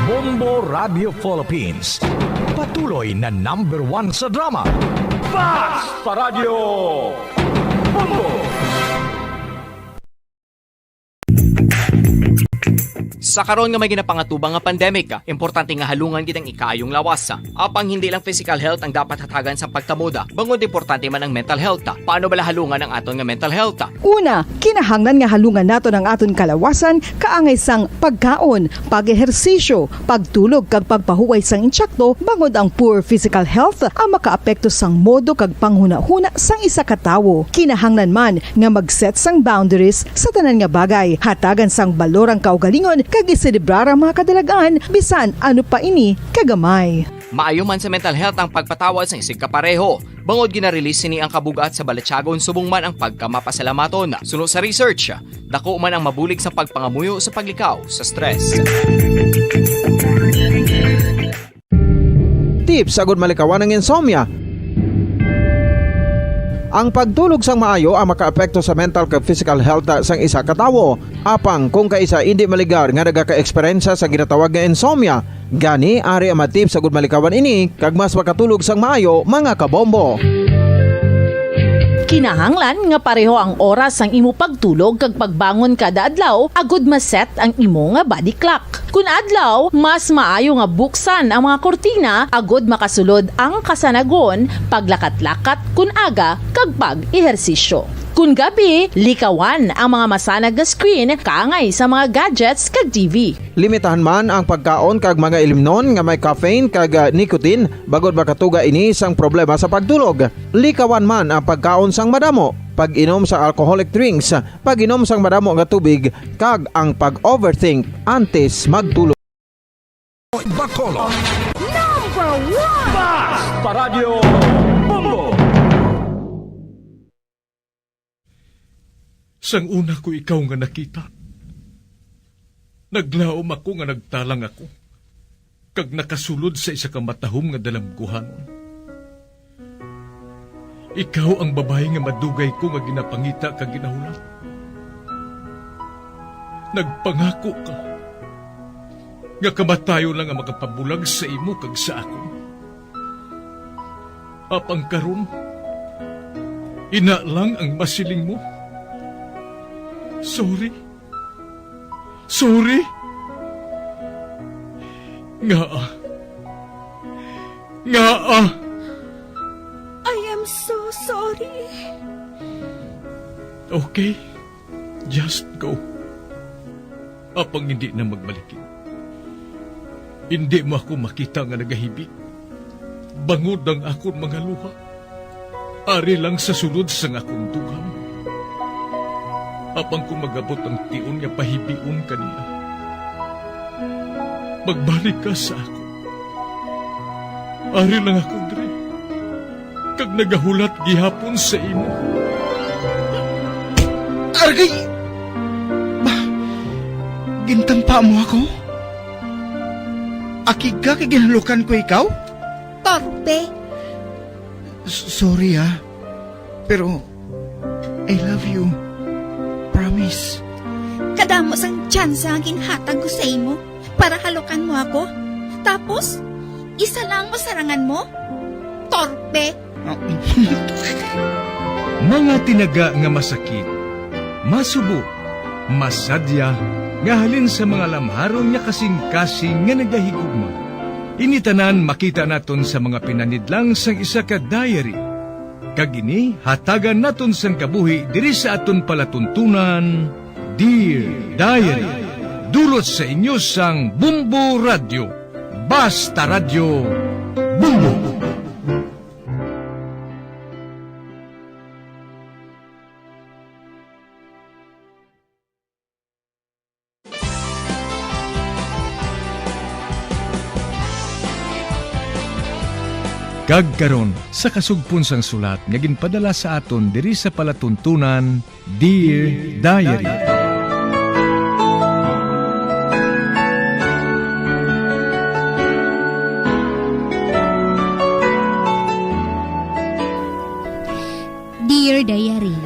Bombo Radio Philippines. Patuloy na #1 sa drama. Basta Radio Bombo! Sa karon nga may ginapangatubang nga pandemic, importante nga halungan gid ang ikaayong lawas. Apang hindi lang physical health ang dapat hatagan sa pagtamuda, bangod importante man ang mental health. Paano bala halungan ang aton nga mental health? Una, kinahanglan nga halungan nato ang aton kalawasan kaangay sang pagkaon, pag-ehersisyo, pagtulog kag pagpahuway sang insyakto bangod ang poor physical health ang makaapekto sang modo kag panghuna-huna sang isa ka tawo. Kinahanglan man nga mag-set sang boundaries sa tanan nga bagay, hatagan sang balorang kaugalingon kag iselebrar ang mga kadalagaan bisan ano pa ini kagamay. Maayo man sa mental health ang pagpatawad sa isig kapareho. Bangod ginarelease ni ang kabugat sa Balatyagon subong man ang pagkamapasalamaton. Sunod sa research, dako man ang mabulig sa pagpangamuyo sa paglikaw sa stress. Tips sagud malikawan ng insomnia. Ang pagtulog sang maayo ang makaapekto sa mental kag physical health sang isa ka tawo. Apang kung kaisa hindi maligar nga nagaka-eksperyensya sa ginatawag nga insomnia, gani ari ang matip sagud malikawan ini kag mas makatulog sang maayo mga kabombo. Kinahanglan nga pareho ang oras sang imo pagtulog kag pagbangon kada adlaw agud maset ang imo nga body clock. Kun adlaw, mas maayo nga buksan ang mga kortina agud makasulod ang kasanagon, paglakat-lakat kun aga kag pag-ehersisyo. Kun gabi, likawan ang mga masanag nga screen kaangay sa mga gadgets kag TV. Limitahan man ang pagkaon kag mga ilimnon nga may caffeine kag nicotine bagod makatuga ini sang problema sa pagtulog. Likawan man ang pagkaon sang madamo, pag-inom sa alcoholic drinks, pag-inom sang madamo nga tubig kag ang pag-overthink antes magtulog. Bacolod. #1 Basta Radio Bombo! Sang una ko ikaw nga nakita, naglaom ako nga nagtalang ako, kag nakasulod sa isa ka matahom nga dalamguhanon. Ikaw ang babae nga madugay ko nga ginapangita kag ginahulat. Nagpangako ka, nga kamatayo lang ang makapabulag sa imo kag sa akon. Apang karon, ina lang ang masiling mo. Sorry. Sorry. Nga. so sorry. Okay, just go. Apang hindi na magbalikin. Hindi mo ako makita nga nagahibig. Bangod ang akong mga luha. Ari lang sa sulod sa akong dugang. Apang kung magabot ang tion nga pahibiun kanila. Magbalik ka sa ako. Ari lang ako, Dre. Kag nagahulat gihapon sa imo. Argay! Gintampa mo ako? Akiga kay ginalukan ko ikaw? Torpe. Sorry pero I love you. Promise. Kadamos ang tsansa ang ginhatag ko sa imo para halukan mo ako. Tapos, isa lang mo sarangan mo? Torpe. Mga tinaga nga masakit, masubo, masadya, nga halin sa mga lamharon nga kasing-kasing nga nagahigugma. Initanan makita naton sa mga pinanidlang sang isa ka diary. Kagini, hatagan naton sang kabuhi diri sa aton palatuntunan, Dear Diary. Dulot sa inyo sang Bumbo Radio. Basta Radio Bumbo. Kagkaron sa kasugpon sang sulat nga ginpadala sa aton diri sa palatuntunan, Dear Diary. Dear Diary,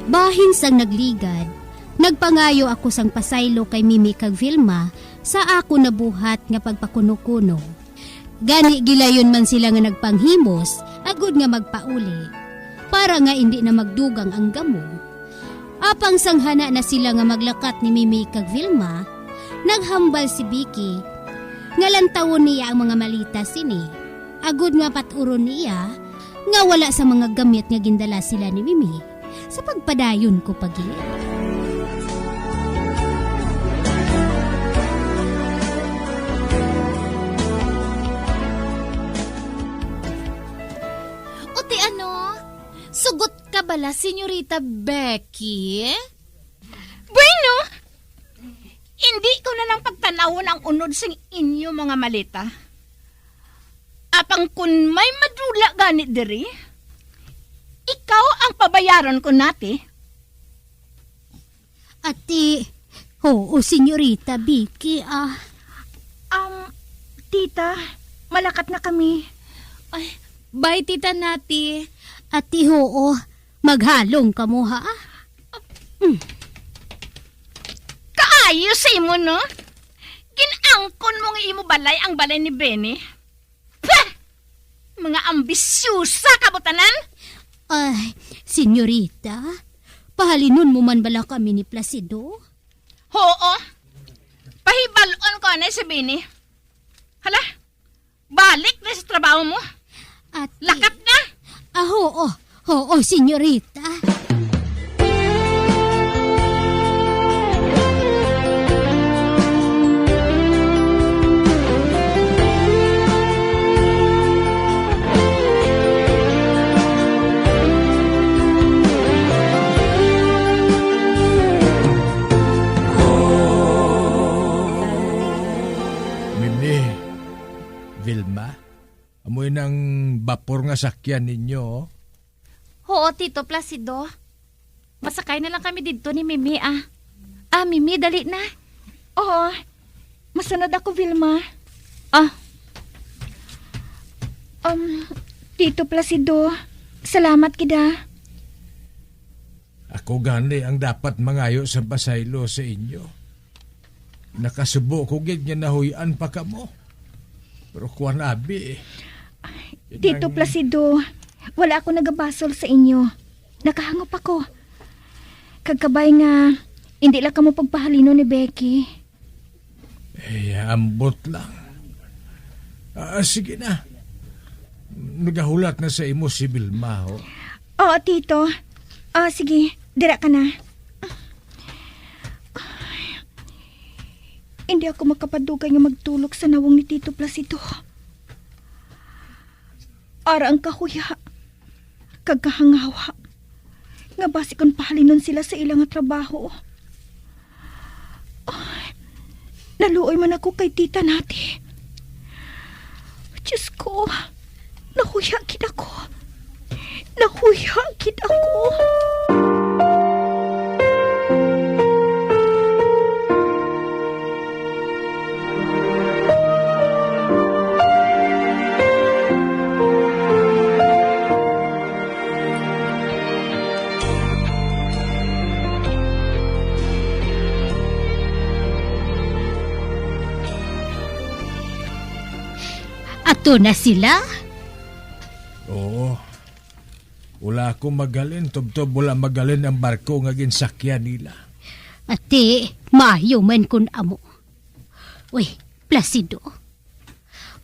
bahin sang nagligad, nagpangayo ako sang pasaylo kay Mimi kag Vilma sa ako nabuhat nga pagpakuno-kuno. Gani gilayon man sila nga nagpanghimos, agud nga magpauli, para nga hindi na magdugang ang gamo. Apang sanghana na sila nga maglakat ni Mimi kag Vilma, naghambal si Vicky, nga lantawon niya ang mga malita sini. Agud nga paturon niya, nga wala sa mga gamit nga gindala sila ni Mimi, sa pagpadayon ko pagi. Sugot ka bala, Senyorita Becky? Bueno, hindi ko na lang pagtanawon ang unod sing inyo mga malita. Apang kun may madula ganit diri, ikaw ang pabayaran ko nati. Ati, oo, Senyorita Becky, Tita, malakat na kami. Ay, bye, Tita Nati. Ati, oo, maghalong ka mo, ha? Kaayo sa imo, no? Ginangkon mong imo balay ang balay ni Benny. Pah! Mga ambisyusa kabutanan. Ay, Senyorita, pahalinon mo man bala kami ni Placido? Oo. Pahibalon ko na si Benny. Hala, balik na sa trabaho mo. Ati, lakat na. Oo, Senyorita. Mimi, Vilma, amoy ng bapor nga sakyan ninyo. Oo, Tito Placido. Masakay na lang kami dito ni Mimi, Mimi, dali na. Oo, masunod ako, Vilma. Tito Placido, salamat kida. Ako gani ang dapat mangayo sa pasaylo sa inyo. Nakasubo ko gid nga nahuyan pa kamo. Pero kuwan abi Tito Placido, wala ako nagabasol sa inyo. Nakahangop ako. Kagkabay nga, hindi lang ka mo pagpahalino ni Becky. Ambot lang. Sige na. Nagahulat na sa imo si Vilma, Oo, Tito. Sige, dira ka na. Hindi ako makapadugay nga magtulog sa nawong ni Tito Placido. Ara ang kahuya, kagkahangawa, nga basi kon pahalinon sila sa ilang trabaho. Naluoy man ako kay tita nati. Diyos ko, nahuya gid ako. Nahuya gid ako. Ato na sila? Oo. Wala akong magalin. Tubtob wala magalin ang barko nga ginsakyan nila. Ate, maayo man kun amo. Uy, Placido.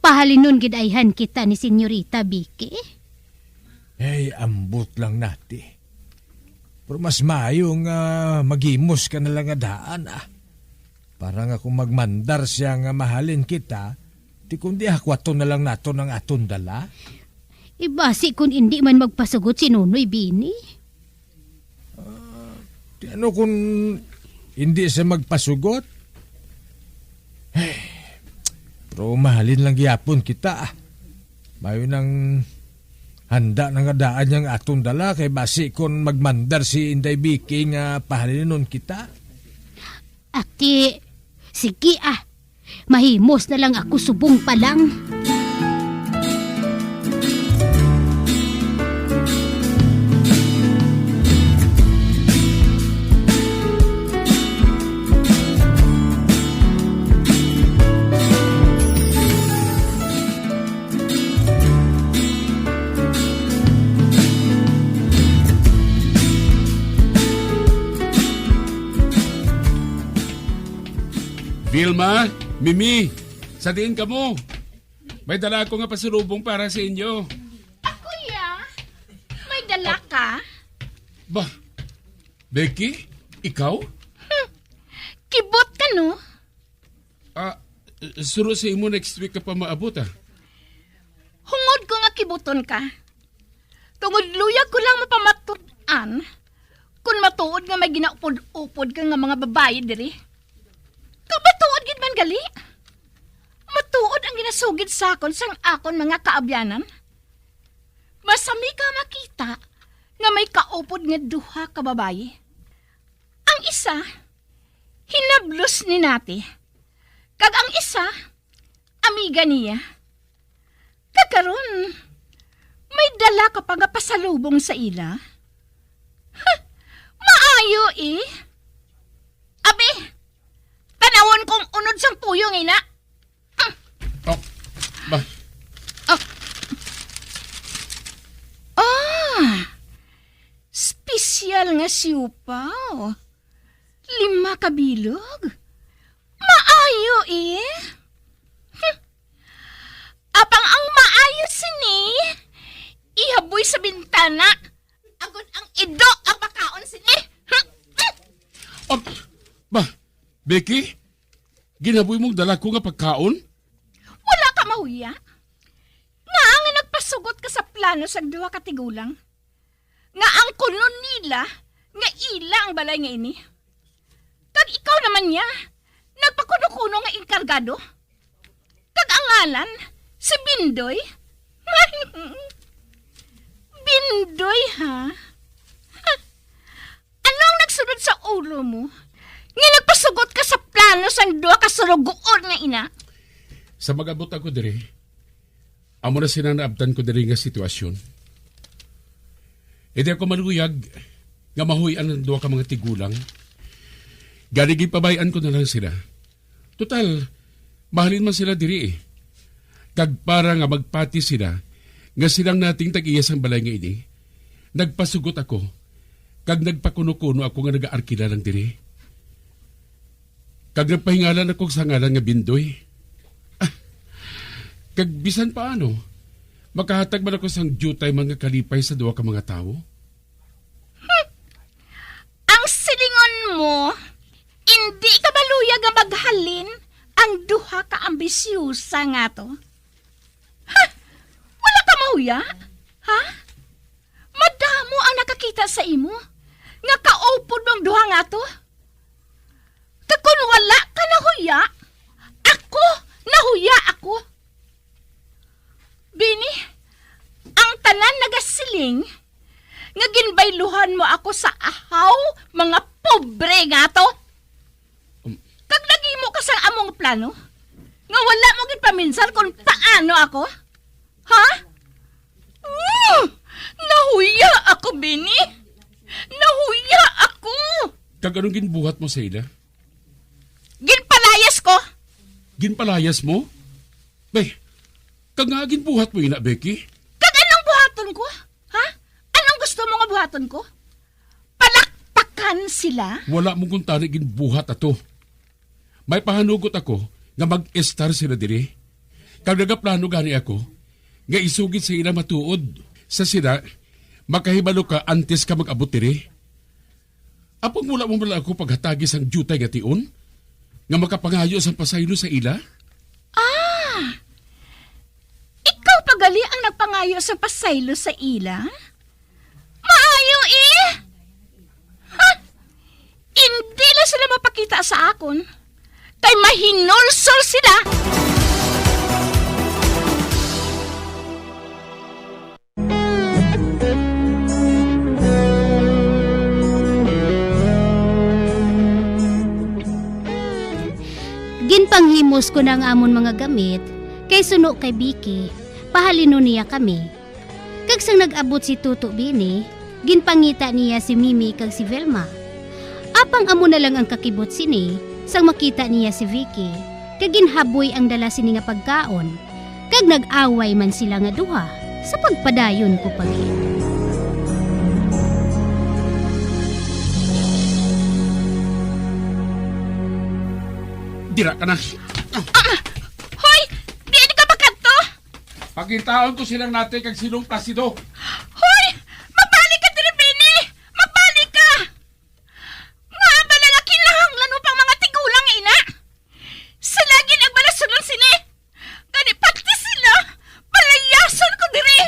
Pahalinon gidayhan kita ni Senyorita Vicky. Hey, ambot lang nati. Pero mas maayo nga magimos ka na lang nga daan Para nga kung magmandar siya nga mahalin kita, di kundi hakwato na lang nato ng aton dala. Ibasi kung hindi man magpasugot si Nonoy Bini. Ano kung hindi siya magpasugot? Hey, pero mahalin lang gyapon kita. Mayo nang handa na nga daan niyang aton dala kay basi kung magmandar si Inday Vicky nga pahalinon kita. Ate, sige mahimos na lang ako subong pa lang. Vilma, Mimi, sa diin ka mo. May dala ako nga pasalubong para sa inyo. Kuya, may dala ka? Ba, Becky, ikaw? Kibot ka, no? Suro sa imo next week ka pa maabot Hungod ko nga kibuton ka. Tungod luyag ko lang mapamatuan kung matuod nga may ginaupod-upod ka nga mga babae diri. Kabatuod gid man gali. Matuod ang ginasugid sakon sang akon mga kaabyanan. Masami ka makita nga may kaupod nga duha ka babae. Ang isa, hinablos ni nati. Kag ang isa, amiga niya. Kagaron, may dala ka pa nga pasalubong sa ila. Maayo Abi, tanawon kong unod sang puyong ina. Special nga siupaw. 5 kabilog. Maayo Apang ang maayo sini, ihaboy sa bintana. Agod ang ido ang makaon sini. Becky, ginaboy mong dala ko nga pagkaon? Wala ka mahuya. Nga ang nagpasugot ka sa plano sa 2 katigulang. Nga ang kunon nila, nga ila ang balay nga ini. Kag ikaw naman niya, nagpakuno-kuno nga inkargado. Kag ang ngalan, si Bindoy. Bindoy, ha? Anong nagsunod sa ulo mo? Nga nagpasugot ka sa plano sang 2 kasurugoon nga ina? Sa mag-abot ako diri, amo na sinanaabtan ko diri nga sitwasyon. Hindi ako maluyag nga mahuyan ng 2 ka mga tigulang. Ganiging pabayaan ko na lang sila. Total, mahalin man sila diri Kag para nga magpati sila, nga silang nating tag-iyas ang balay nga ini, nagpasugot ako, kag nagpakuno-kuno ako nga nag-aarkila lang diri. Kag nagpahingalan ako sa ngalan nga Bindoy. Kag bisan paano, makahatag man ako sang jutay mga kalipay sa 2 ka mga tao. mo, hindi ka maluyag nga maghalin ang duha ka ambisyusa nga to. Ha? Wala ka mahuya? Ha? Madamo ang nakakita sa imo nga kaupod ng duha nga to. Kung wala ka nahuya, ako nahuya ako. Bini, ang tanan nagasiling nga ginbayluhan mo ako sa ahaw mga pobre nga to. Kag nagimo ka sa among plano nga wala mo ginpaminsan kung paano ako. Ha? Nahuya ako, Bini. Nahuya ako. Kag anong ginbuhat mo sa ila? Ginpalayas ko. Ginpalayas mo? Bay, kag nga ginbuhat mo ina, Becky? Kag anong buhaton ko? Ha? Anong gusto mo nga buhaton ko? Palakpakan sila? Wala mong kung tani ginbuhat ato. May pahanugot ako nga mag-estar sila diri. Kag nagaplano gani ako nga isugid sa ila matuod. Sa sila, makahibalo ka antes ka mag-abot diri. Apong mula mo mula ako paghatagis ang jutay nga tion? Nga makapangayo sa pasaylo sa ila? Ikaw pagali ang nagpangayo sa pasaylo sa ila? Maayo eh! Ha? Hindi na sila mapakita sa akon. Kay mahinulsol sila! Ginpanghimos ko ng amon mga gamit, kay suno kay Vicky, pahalino niya kami. Kag sang nag-abot si Tuto Bini, ginpangita niya si Mimi kag si Velma. Apang amo na lang ang kakibot sini, sang makita niya si Vicky, kag ginhaboy ang dala sini nga pagkaon, kag nag-away man sila nga duha, sa pagpadayon ko pagin. Dira ka na. Hoy! Di ka ba kanto? Pagkitaon ko silang natin kag silong plasido. Hoy! Magbalik ka diri, Bini! Magbalik ka! Nga ba lang kinahanglan mo pang mga tigulang ina? Sila ginagbalasulan sini! Gani pati sila! Palayason ko diri!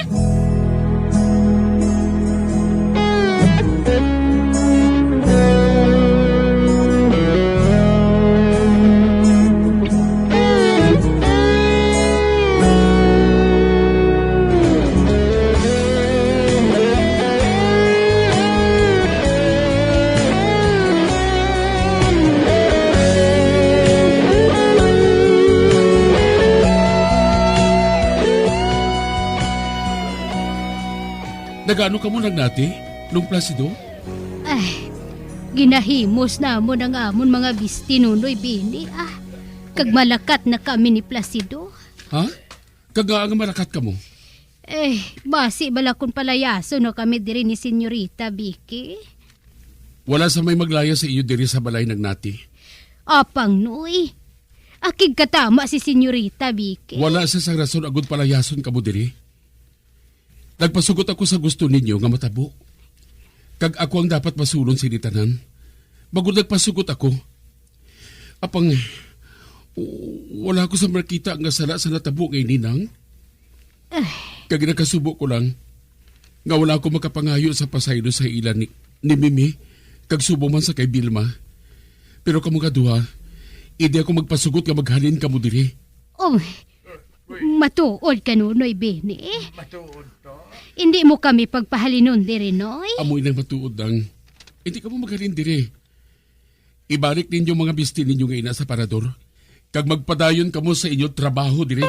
Nagano ka mo nagnati? Nung plasido? Ay, ginahimos na mo ng amon mga bisti nunoy, Bini. Kag malakat na kami ni Placido. Ha? Kaga nga malakat ka mo? Basi bala kung palayaso na kami diri ni Senyorita Vicky. Wala sa may maglaya sa iyo diri sa balay nagnati. Apang noy. Akig katama si Senyorita Vicky. Wala sa sang rason agud palayason ka mo diri. Nagpasugot ako sa gusto ninyo nga matabo. Kag ako ang dapat masulon sinitanan. Bago nagpasugot ako. Apang, wala ko sa markita nga sala sa natabo ngay ninang. Kag nakasubo ko lang, nga wala ko makapangayo sa pasaylo sa ila ni Mimi, kag subo man sa kay Vilma. Pero kamo kaduha, hindi ako magpasugot nga maghalin kamo diri. Matuod ka nunoy, Bini. Matuod to? Hindi mo kami pagpahalinon diri, noy? Amoy nang matuod lang. Hindi ka mo maghalin diri. Ibalik ninyo mga bisti ninyo nga ina sa parador. Kag magpadayon kamo sa inyo trabaho diri.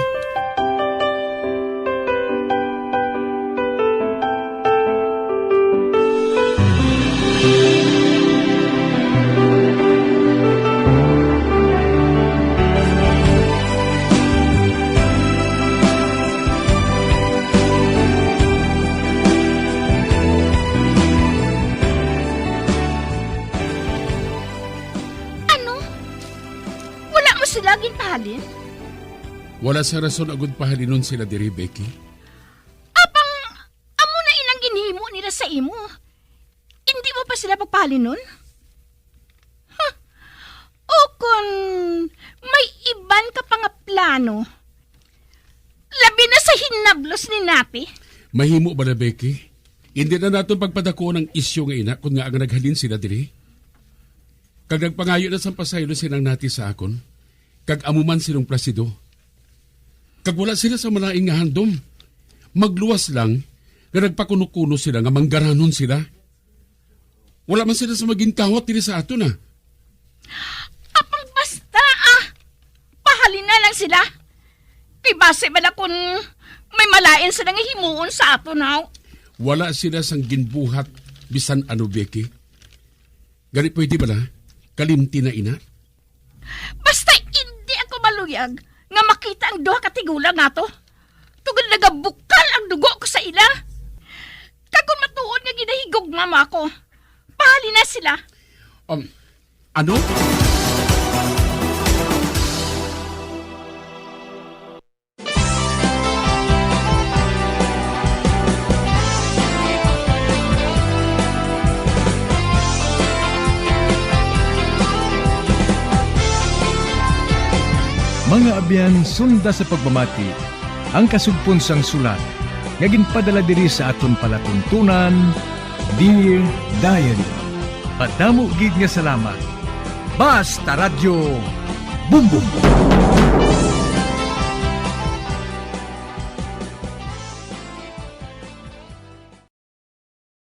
Wala sa rason agud pahalinon sila diri, Becky. Apang, amo na inang ginhimo nila sa imo. Hindi mo pa sila pagpahalinon? kung may iban ka pa nga plano. Labi na sa hinablos ni Napi. Mahimo ba na, Becky? Hindi na natin pagpadako ng isyo nga ina kung nga ang naghalin sila diri. Kag nagpangayo na sa pasaylo silang nati sa akon, kag amuman silang Placido. Kag wala sila sa malaing nga handom. Magluwas lang, nga nagpakuno-kuno sila nga manggaranon sila. Wala man sila sa magintawat diri sa ato na. Apang basta pahalin na lang sila. Kay base ba na kung may malain silang himuon sa ato now? Wala sila sang ginbuhat bisan ano, Becky. Gani pwede ba na? Kalimti na ina? Basta hindi ako maluyag nga makita ang duha katigulang nato. Tugod nagabukal ang dugo ko sa ila. Kagod matuod nga ginahigog mama ko. Pahali na sila. Ano? Mga abyan, sunda sa pagmamati, ang kasugpon sang sulat, nga ginpadala diri sa aton palatuntunan, Dear Diary. Padamo gid nga salamat. Basta Radyo Bumbum.